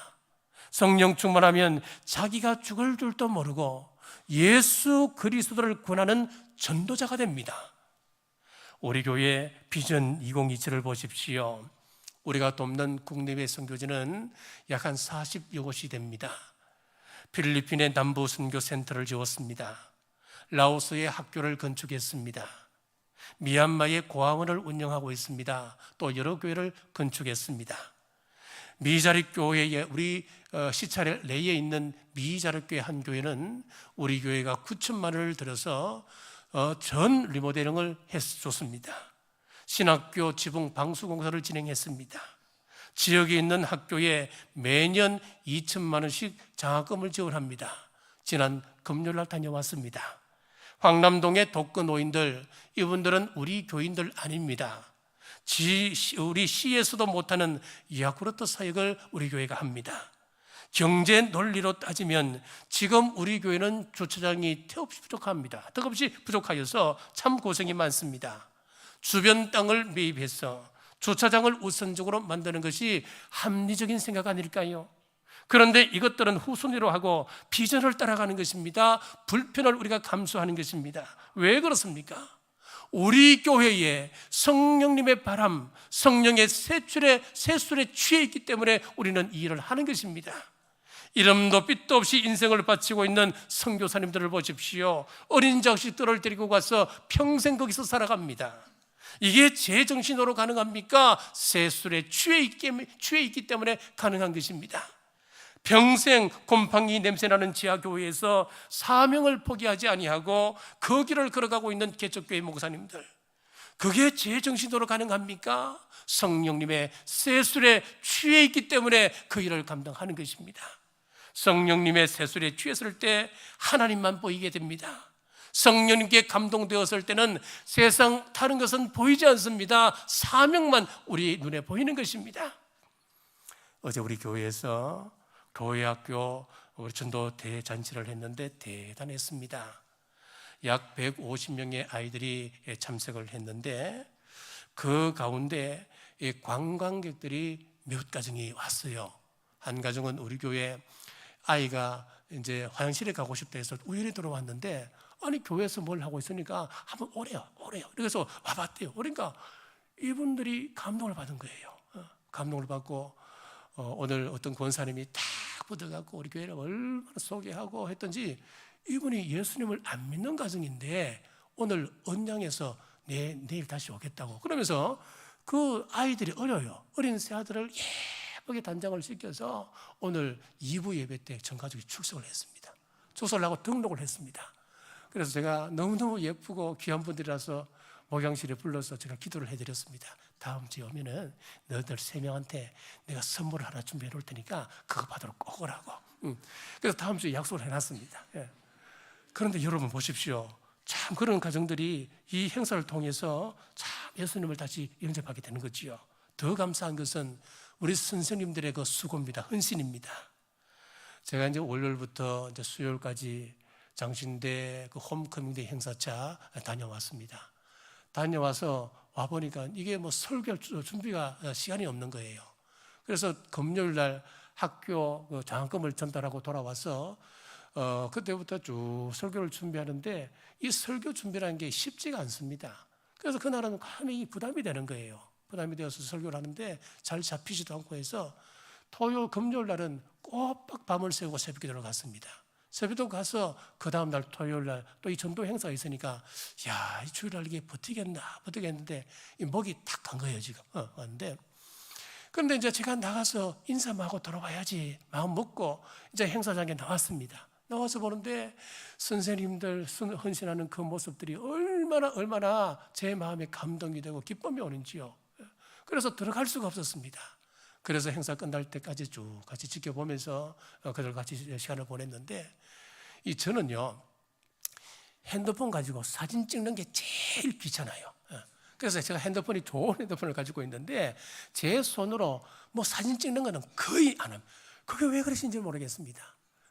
성령 충만하면 자기가 죽을 줄도 모르고 예수 그리스도를 권하는 전도자가 됩니다. 우리 교회 비전 2027을 보십시오. 우리가 돕는 국내외 선교지는 약 한 40여 곳이 됩니다. 필리핀의 남부 선교 센터를 지었습니다. 라오스의 학교를 건축했습니다. 미얀마의 고아원을 운영하고 있습니다. 또 여러 교회를 건축했습니다. 미자립 교회에, 우리 시차례 내에 있는 미자립 교회 한 교회는 우리 교회가 9천만 원을 들여서 전 리모델링을 해줬습니다. 신학교 지붕 방수공사를 진행했습니다. 지역에 있는 학교에 매년 2천만 원씩 장학금을 지원합니다. 지난 금요일날 다녀왔습니다. 황남동의 독거 노인들, 이분들은 우리 교인들 아닙니다. 우리 시에서도 못하는 야쿠르트 사역을 우리 교회가 합니다. 경제 논리로 따지면 지금 우리 교회는 주차장이 턱없이 부족합니다. 턱없이 부족하여서 참 고생이 많습니다. 주변 땅을 매입해서 주차장을 우선적으로 만드는 것이 합리적인 생각 아닐까요? 그런데 이것들은 후순위로 하고 비전을 따라가는 것입니다. 불편을 우리가 감수하는 것입니다. 왜 그렇습니까? 우리 교회에 성령님의 바람, 성령의 세술에 취해 있기 때문에 우리는 이 일을 하는 것입니다. 이름도 빛도 없이 인생을 바치고 있는 선교사님들을 보십시오. 어린 자식들을 데리고 가서 평생 거기서 살아갑니다. 이게 제 정신으로 가능합니까? 세술에 취해 있기 때문에 가능한 것입니다. 평생 곰팡이 냄새나는 지하교회에서 사명을 포기하지 아니하고 그 길을 걸어가고 있는 개척교회 목사님들, 그게 제 정신으로 가능합니까? 성령님의 세술에 취해 있기 때문에 그 일을 감당하는 것입니다. 성령님의 세술에 취했을 때 하나님만 보이게 됩니다. 성령님께 감동되었을 때는 세상 다른 것은 보이지 않습니다. 사명만 우리 눈에 보이는 것입니다. 어제 우리 교회에서 교회학교 우리 전도 대잔치를 했는데 대단했습니다. 약 150명의 아이들이 참석을 했는데 그 가운데 관광객들이 몇 가정이 왔어요. 한 가정은 우리 교회 아이가 이제 화장실에 가고 싶다 해서 우연히 들어왔는데, 아니 교회에서 뭘 하고 있으니까 한번 오래요. 그래서 와봤대요. 그러니까 이분들이 감동을 받은 거예요. 감동을 받고 오늘 어떤 권사님이 딱 붙어갖고 우리 교회를 얼마나 소개하고 했던지, 이분이 예수님을 안 믿는 가정인데 오늘 언양에서 내일 다시 오겠다고 그러면서 그 아이들이 어린 새 아들을 예쁘게 단장을 시켜서 오늘 2부 예배 때 전 가족이 출석을 했습니다. 출석을 하고 등록을 했습니다. 그래서 제가 너무너무 예쁘고 귀한 분들이라서 목양실에 불러서 제가 기도를 해드렸습니다. 다음 주에 오면은 너희들 3명한테 내가 선물을 하나 준비해 놓을 테니까 그거 받으러 꼭 오라고. 그래서 다음 주에 약속을 해놨습니다. 그런데 여러분 보십시오. 참 그런 가정들이 이 행사를 통해서 참 예수님을 다시 영접하게 되는 거지요. 더 감사한 것은 우리 선생님들의 그 수고입니다. 헌신입니다. 제가 이제 월요일부터 이제 수요일까지 장신대 그 홈커밍데이 행사차 다녀왔습니다. 다녀와서 와보니까 이게 뭐 설교 준비가 시간이 없는 거예요. 그래서 금요일 날 학교 그 장학금을 전달하고 돌아와서 그때부터 쭉 설교를 준비하는데 이 설교 준비라는 게 쉽지가 않습니다. 그래서 그날은 감히 부담이 되는 거예요. 부담이 되어서 설교를 하는데 잘 잡히지도 않고 해서 금요일 날은 꼬박 밤을 새우고 새벽기도를 갔습니다. 새벽기도 가서 그 다음 날 토요일 날 또 이 전도 행사가 있으니까 이 주일날 이게 버티겠는데 이 목이 탁 간 거예요 지금. 왔는데 그런데 이제 제가 나가서 인사만 하고 돌아와야지 마음 먹고 이제 행사장에 나왔습니다. 나와서 보는데 선생님들 헌신하는 그 모습들이 얼마나 제 마음에 감동이 되고 기쁨이 오는지요. 그래서 들어갈 수가 없었습니다. 그래서 행사 끝날 때까지 쭉 같이 지켜보면서 그들 같이 시간을 보냈는데, 저는요 핸드폰 가지고 사진 찍는 게 제일 귀찮아요. 그래서 제가 좋은 핸드폰을 가지고 있는데 제 손으로 뭐 사진 찍는 거는 거의 안 합니다. 그게 왜 그러신지 모르겠습니다.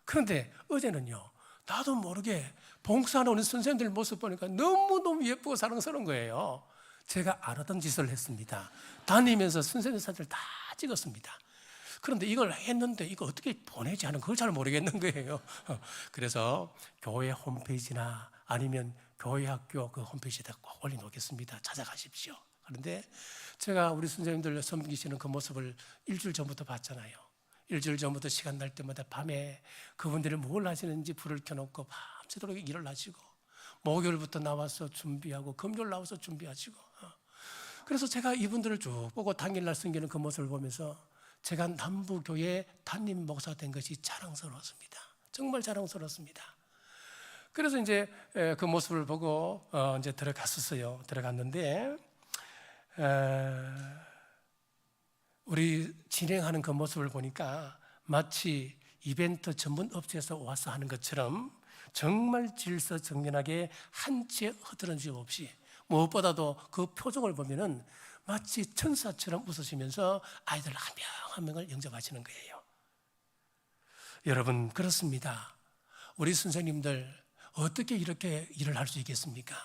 그런데 어제는요 나도 모르게 봉사하는 우리 선생님들 모습 보니까 너무너무 예쁘고 사랑스러운 거예요. 제가 안 하던 짓을 했습니다. 다니면서 선생님 사진을 다 찍었습니다. 그런데 이걸 했는데 이거 어떻게 보내지 하는 그걸 잘 모르겠는 거예요. 그래서 교회 홈페이지나 아니면 교회 학교 그 홈페이지에다 꼭 올려놓겠습니다. 찾아가십시오. 그런데 제가 우리 선생님들 섬기시는 그 모습을 일주일 전부터 봤잖아요. 일주일 전부터 시간 날 때마다 밤에 그분들이 뭘 하시는지 불을 켜놓고 밤새도록 일을 하시고, 목요일부터 나와서 준비하고 금요일 나와서 준비하시고, 그래서 제가 이분들을 쭉 보고 당일날 섬기는 그 모습을 보면서 제가 남부교회 담임 목사 된 것이 자랑스러웠습니다. 정말 자랑스러웠습니다. 그래서 이제 그 모습을 보고 이제 들어갔었어요. 들어갔는데 우리 진행하는 그 모습을 보니까 마치 이벤트 전문 업체에서 와서 하는 것처럼 정말 질서정연하게 한 채 흐트러짐 없이, 무엇보다도 그 표정을 보면은 마치 천사처럼 웃으시면서 아이들 한 명 한 명을 영접하시는 거예요. 여러분 그렇습니다. 우리 선생님들 어떻게 이렇게 일을 할 수 있겠습니까?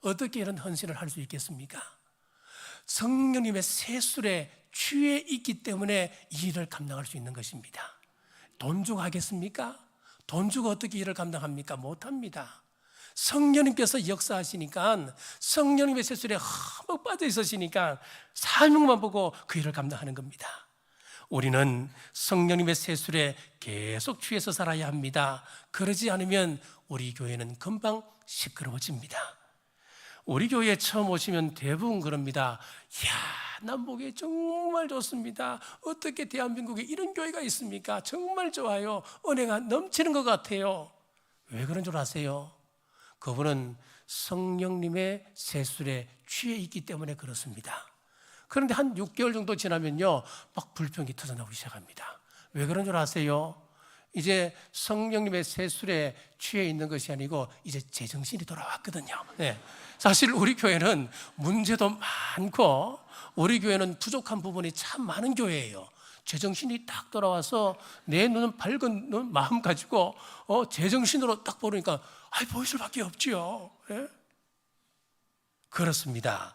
어떻게 이런 헌신을 할 수 있겠습니까? 성령님의 세술에 취해 있기 때문에 이 일을 감당할 수 있는 것입니다. 돈 주고 하겠습니까? 돈 주고 어떻게 일을 감당합니까? 못합니다. 성령님께서 역사하시니까, 성령님의 세술에 흠뻑 빠져 있으시니까 사명만 보고 그 일을 감당하는 겁니다. 우리는 성령님의 세술에 계속 취해서 살아야 합니다. 그러지 않으면 우리 교회는 금방 시끄러워집니다. 우리 교회에 처음 오시면 대부분 그럽니다. 이야, 남북이 정말 좋습니다. 어떻게 대한민국에 이런 교회가 있습니까? 정말 좋아요. 은혜가 넘치는 것 같아요. 왜 그런 줄 아세요? 그분은 성령님의 세술에 취해 있기 때문에 그렇습니다. 그런데 한 6개월 정도 지나면요, 막 불평이 터져나오기 시작합니다. 왜 그런 줄 아세요? 이제 성령님의 세술에 취해 있는 것이 아니고 이제 제정신이 돌아왔거든요. 네. 사실 우리 교회는 문제도 많고 우리 교회는 부족한 부분이 참 많은 교회예요. 제정신이 딱 돌아와서 내 눈은 밝은 눈 마음 가지고 제정신으로 딱 보니까 보일 수밖에 없지요. 네? 그렇습니다.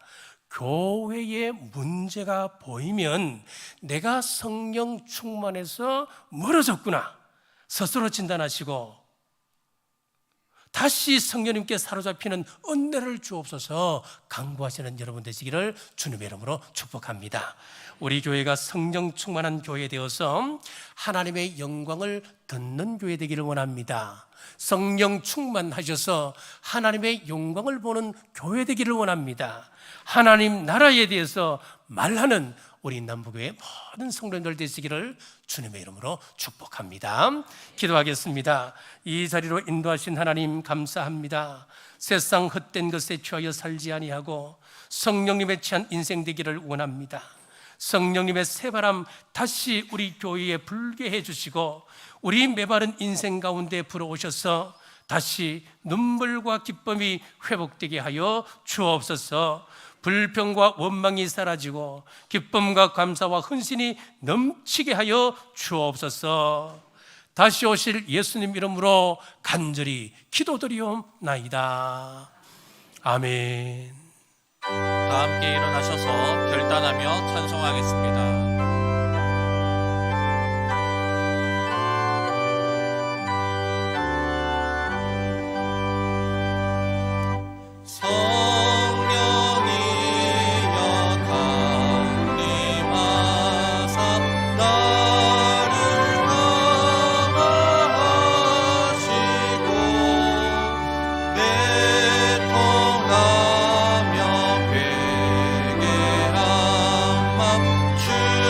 교회에 문제가 보이면 내가 성령 충만해서 멀어졌구나 스스로 진단하시고 다시 성령님께 사로잡히는 은혜를 주옵소서 간구하시는 여러분 되시기를 주님의 이름으로 축복합니다. 우리 교회가 성령 충만한 교회 되어서 하나님의 영광을 듣는 교회 되기를 원합니다. 성령 충만하셔서 하나님의 영광을 보는 교회 되기를 원합니다. 하나님 나라에 대해서 말하는 우리 남북교회 모든 성도님들 되시기를 주님의 이름으로 축복합니다. 기도하겠습니다. 이 자리로 인도하신 하나님 감사합니다. 세상 헛된 것에 취하여 살지 아니하고 성령님에 취한 인생 되기를 원합니다. 성령님의 새바람 다시 우리 교회에 불게 해주시고 우리 메마른 인생 가운데 불어오셔서 다시 눈물과 기쁨이 회복되게 하여 주옵소서. 불평과 원망이 사라지고 기쁨과 감사와 헌신이 넘치게 하여 주옵소서. 다시 오실 예수님 이름으로 간절히 기도드리옵나이다. 아멘. 다 함께 일어나셔서 결단하며 찬송하겠습니다. 주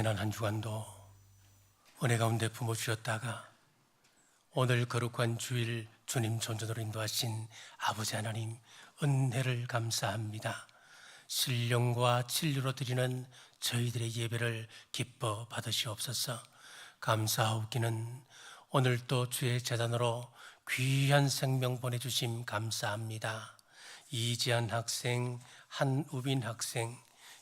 지난 한 주간도 은혜 가운데 부모 주셨다가 오늘 거룩한 주일 주님 존전으로 인도하신 아버지 하나님 은혜를 감사합니다. 신령과 진리로 드리는 저희들의 예배를 기뻐 받으시옵소서. 감사하옵기는 오늘 또 주의 재단으로 귀한 생명 보내주심 감사합니다. 이지한 학생, 한우빈 학생,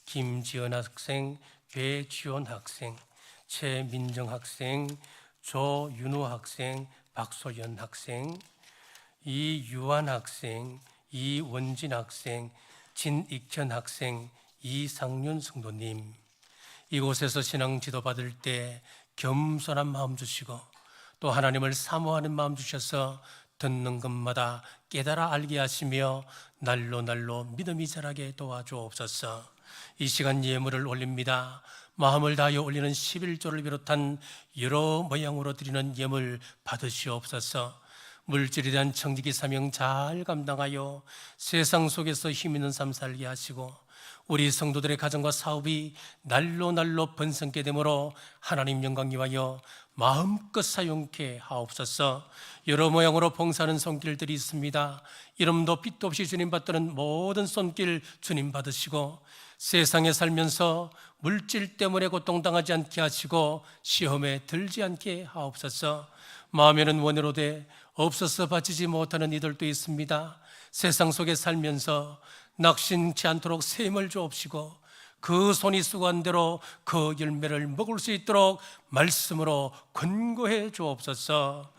김지연 학생, 배지원 학생, 최민정 학생, 조윤호 학생, 박소연 학생, 이유한 학생, 이원진 학생, 진익현 학생, 이상윤 성도님, 이곳에서 신앙 지도 받을 때 겸손한 마음 주시고 또 하나님을 사모하는 마음 주셔서 듣는 것마다 깨달아 알게 하시며 날로 날로 믿음이 자라게 도와주옵소서. 이 시간 예물을 올립니다. 마음을 다하여 올리는 11조를 비롯한 여러 모양으로 드리는 예물 받으시옵소서. 물질에 대한 청지기 사명 잘 감당하여 세상 속에서 힘있는 삶 살게 하시고 우리 성도들의 가정과 사업이 날로 날로 번성게 되므로 하나님 영광 위하여 마음껏 사용케 하옵소서. 여러 모양으로 봉사하는 손길들이 있습니다. 이름도 빛도 없이 주님 받드는 모든 손길 주님 받으시고 세상에 살면서 물질 때문에 고통당하지 않게 하시고 시험에 들지 않게 하옵소서. 마음에는 원해로되 없어서 바치지 못하는 이들도 있습니다. 세상 속에 살면서 낙심치 않도록 셈을 주옵시고 그 손이 수고한 대로 그 열매를 먹을 수 있도록 말씀으로 권고해 주옵소서.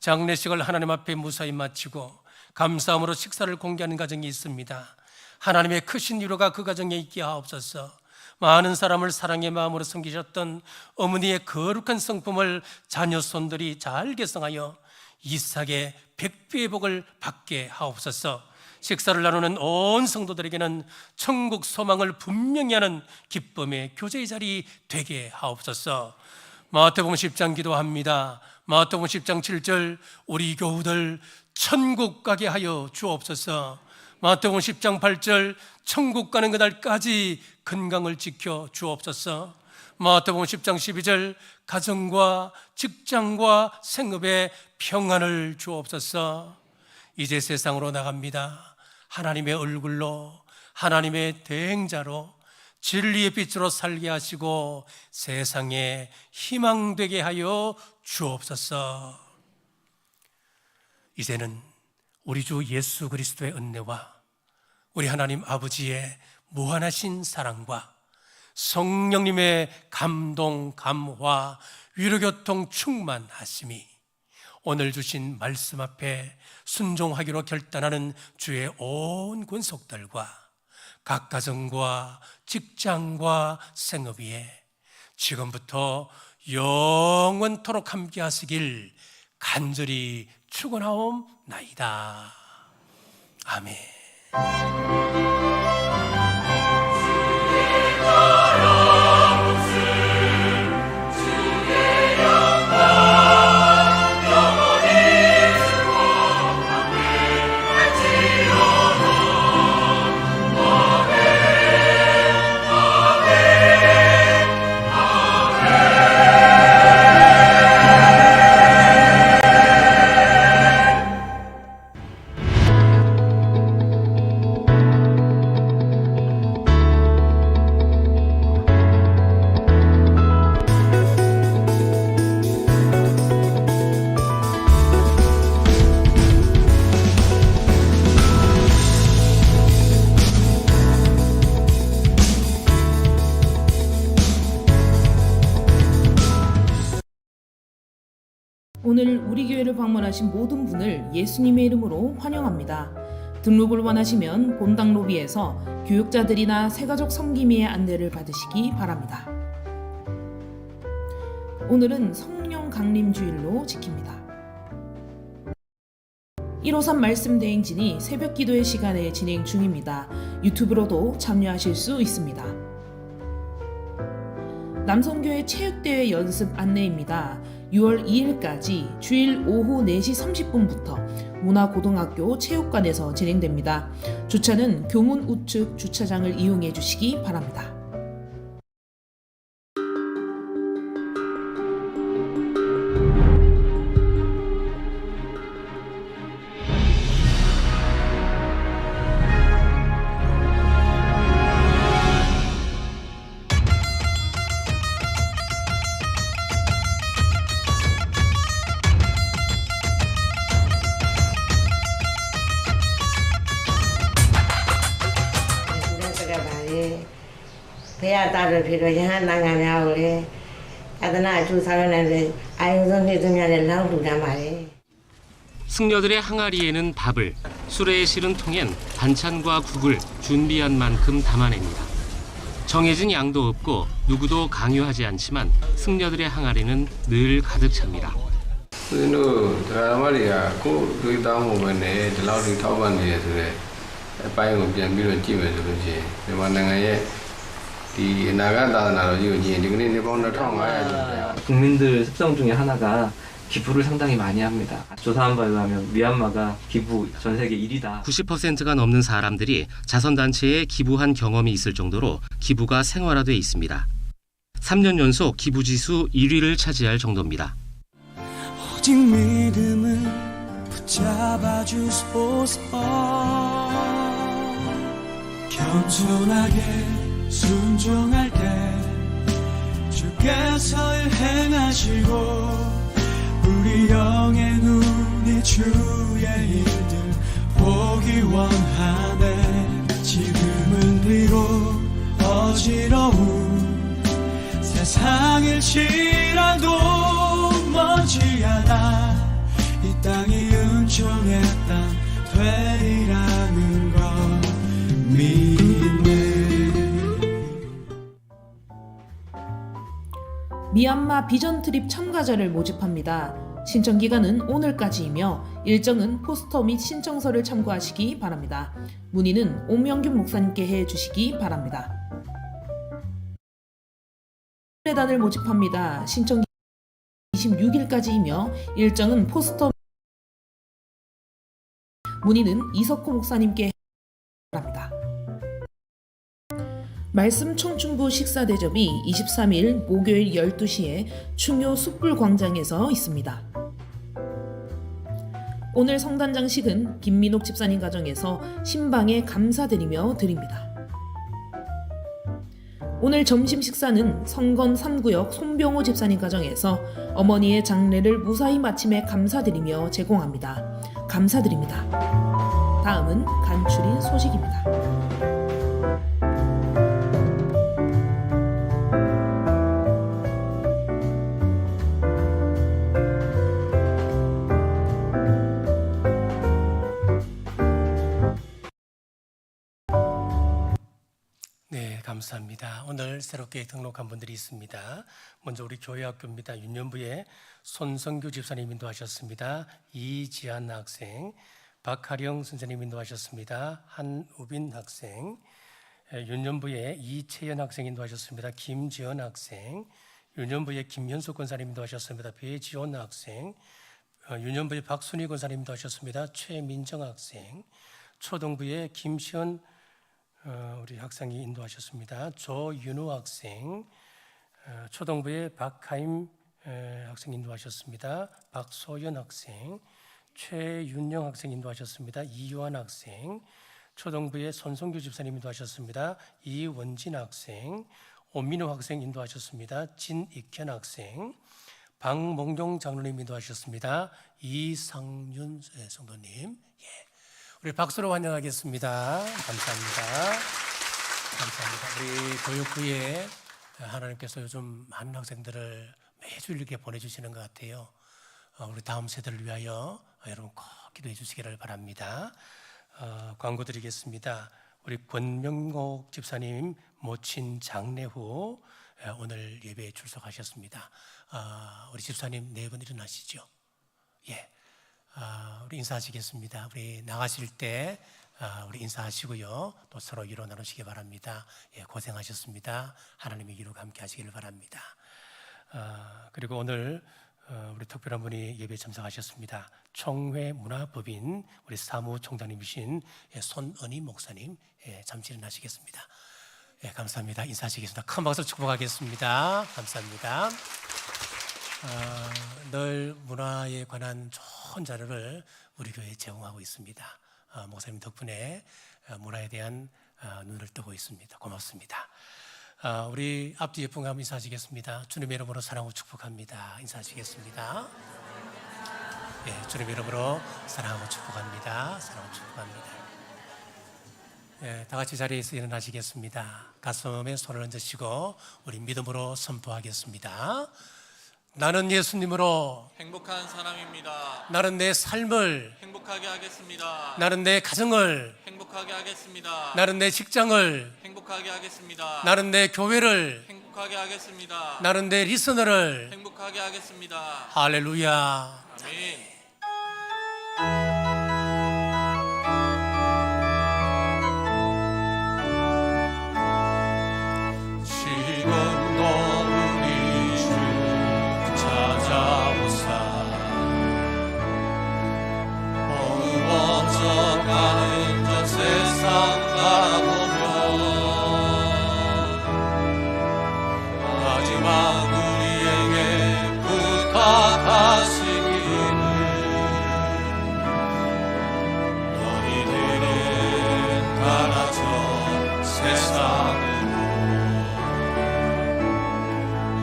장례식을 하나님 앞에 무사히 마치고 감사함으로 식사를 공개하는 가정이 있습니다. 하나님의 크신 위로가 그 가정에 있게 하옵소서. 많은 사람을 사랑의 마음으로 섬기셨던 어머니의 거룩한 성품을 자녀 손들이 잘 계승하여 이삭의 100배의 복을 받게 하옵소서. 식사를 나누는 온 성도들에게는 천국 소망을 분명히 하는 기쁨의 교제의 자리 되게 하옵소서. 마태복음 10장 기도합니다. 마태복음 10장 7절 우리 교우들 천국 가게 하여 주옵소서. 마태복음 10장 8절 천국 가는 그날까지 건강을 지켜 주옵소서. 마태복음 10장 12절 가정과 직장과 생업에 평안을 주옵소서. 이제 세상으로 나갑니다. 하나님의 얼굴로 하나님의 대행자로 진리의 빛으로 살게 하시고 세상에 희망되게 하여 주옵소서. 이제는 우리 주 예수 그리스도의 은혜와 우리 하나님 아버지의 무한하신 사랑과 성령님의 감동, 감화, 위로교통 충만하심이 오늘 주신 말씀 앞에 순종하기로 결단하는 주의 온 권속들과 각 가정과 직장과 생업 위에 지금부터 영원토록 함께 하시길 간절히 축원하옵나이다. 아멘. 오늘 우리 교회를 방문하신 모든 분을 예수님의 이름으로 환영합니다. 등록을 원하시면 본당 로비에서 교육자들이나 새가족 섬김의 안내를 받으시기 바랍니다. 오늘은 성령 강림 주일로 지킵니다. 153 말씀 대행진이 새벽 기도의 시간에 진행 중입니다. 유튜브로도 참여하실 수 있습니다. 남성교회 체육대회 연습 안내입니다. 6월 2일까지 주일 오후 4시 30분부터 문화고등학교 체육관에서 진행됩니다. 주차는 교문 우측 주차장을 이용해 주시기 바랍니다. 배야 딸을 비롯해 한나가냐 우리 아드나 두 살은 아이선 해주냐를 나오자 말이. 승려들의 항아리에는 밥을, 수레에 실은 통엔 반찬과 국을 준비한 만큼 담아냅니다. 정해진 양도 없고 누구도 강요하지 않지만 승려들의 항아리는 늘 가득 찹니다. သူတို့တရားဓမ္မတွေကကိုယ်တွေးတောင်းမှုပဲနဲ့ဒီလောက်ထိထောက်ပံ့နေရဆိုတဲ့အပိုင်းကိုပြန်ပြီးတော့ကြည့်မယ်ဆိုလို့ရှိရင်မြန်မာနိုင်ငံရဲ့ဒီအနာဂတ်သာသနာတော်ကြီးကိုကြည့်ရင်ဒီကနေ့နှစ်ပေါင်း 2500 ကျော်ကြာ 국민들 습성 중에 하나가 기부를 상당히 많이 합니다. 조사한 바에 의하면 미얀마가 기부 전 세계 1위다. 90%가 넘는 사람들이 자선단체에 기부한 경험이 있을 정도로 기부가 생활화돼 있습니다. 3년 연속 기부지수 1위를 차지할 정도입니다. 오직 믿음을 붙잡아 주소서. 겸손하게 순종할 때 주께서 행하시고 우리 영의 눈이 주의 일들 보기 원하네. 지금은 비록 어지러운 세상일지라도 머지않아 이 땅이 은총의 땅 되리라는 걸 믿네. 미얀마 비전 트립 참가자를 모집합니다. 신청 기간은 오늘까지이며 일정은 포스터 및 신청서를 참고하시기 바랍니다. 문의는 오명균 목사님께 해주시기 바랍니다. 단을 모집합니다. 신청 기간 26일까지이며 일정은 포스터 문의는 이석호 목사님께 바랍니다. 말씀 청춘부 식사 대접이 23일 목요일 12시에 충효 숯불광장에서 있습니다. 오늘 성단장식은 김민옥 집사님 가정에서 신방에 감사드리며 드립니다. 오늘 점심 식사는 성건 3구역 손병호 집사님 가정에서 어머니의 장례를 무사히 마침에 감사드리며 제공합니다. 감사드립니다. 다음은 간추린 소식입니다. 네, 감사합니다. 오늘 새롭게 등록한 분들이 있습니다. 먼저 우리 교회학교입니다. 윤년부에 손성규 집사님 인도하셨습니다. 이지한 학생, 박하령 선생님 인도하셨습니다. 한우빈 학생, 윤년부에 이채연 학생 인도하셨습니다. 김지연 학생, 윤년부에 김현수 권사님 인도하셨습니다. 배지원 학생, 윤년부에 박순희 권사님 인도하셨습니다. 최민정 학생, 초등부에 김시현 우리 학생이 인도하셨습니다. 조윤호 학생, 초등부에 박하임 학생 인도하셨습니다. 박소연 학생, 최윤영 학생 인도하셨습니다. 이유한 학생, 초등부에 손성규 집사님 인도하셨습니다. 이원진 학생, 오민호 학생 인도하셨습니다. 진익현 학생, 박몽종 장로님 인도하셨습니다. 이상윤 성도님, 우리 박수로 환영하겠습니다. 감사합니다. 감사합니다. 우리 교육부에 하나님께서 요즘 많은 학생들을 매주 이렇게 보내주시는 것 같아요. 우리 다음 세대를 위하여 여러분 꼭 기도해 주시기를 바랍니다. 광고 드리겠습니다. 우리 권명옥 집사님 모친 장례 후 오늘 예배에 출석하셨습니다. 우리 집사님 네 분 일어나시죠. 예. 우리 인사하시겠습니다. 우리 나가실 때 우리 인사하시고요. 또 서로 위로 나누시기 바랍니다. 예, 고생하셨습니다. 하나님의 위로가 함께 하시기를 바랍니다. 그리고 오늘 우리 특별한 분이 예배에 참석하셨습니다. 총회 문화법인 우리 사무총장님이신 손은희 목사님, 잠시 일어나시겠습니다. 예, 감사합니다. 인사하시겠습니다. 큰 박수 축복하겠습니다. 감사합니다. 늘 문화에 관한 좋은 자료를 우리 교회에 제공하고 있습니다. 목사님 덕분에 문화에 대한 눈을 뜨고 있습니다. 고맙습니다. 우리 앞뒤 예쁜가 한번 인사하시겠습니다. 주님의 이름으로 사랑하고 축복합니다. 인사하시겠습니다. 예, 주님의 이름으로 사랑하고 축복합니다. 사랑하고 축복합니다. 다 같이 자리에서 일어나시겠습니다. 가슴에 손을 얹으시고 우리 믿음으로 선포하겠습니다. 나는 예수님으로 행복한 사람입니다. 나는 내 삶을, 행복하게 하겠습니다. 나는 내 가정을, 행복하게 하겠습니다. 나는 내 직장을, 행복하게 하겠습니다. 나는 내 교회를, 행복하게 하겠습니다. 나는 내 리스너를. 행복하게 하겠습니다. 할렐루야. 아멘. 지금도 우리 주 찾아오사 어두워져가는 저 세상 바라보며 마지막 우리에게 부탁하시기를 너희들은 가라져 세상으로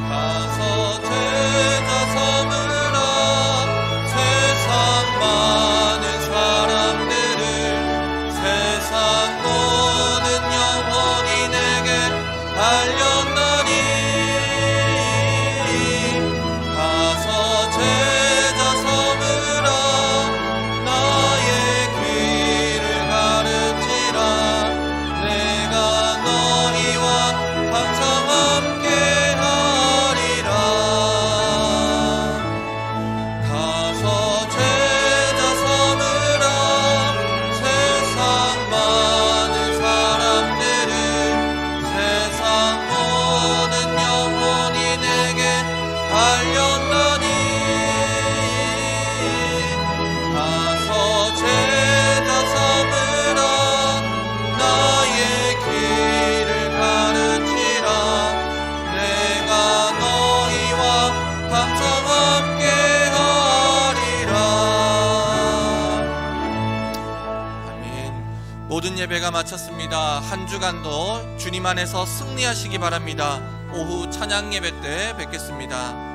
가서 제자 삼으라 세상 많은 사람들을 세상 모든 영혼이 내게 달렸나니 가서 제자 삼으라 나의 길을 가르치라 내가 너희와 항상 함께 하리라 가서 제자 삼으라 세상 많은 사람들을 세상 모든 영혼이 내게 달렸나니 가서 제자 삼으라 나의 길을 가르치라 내가 너희와 항상 함께 하리라. 아멘. 모든 예배가 마쳤습니다. 한 주간도 주님 안에서 승리하시기 바랍니다. 오후 찬양 예배 때 뵙겠습니다.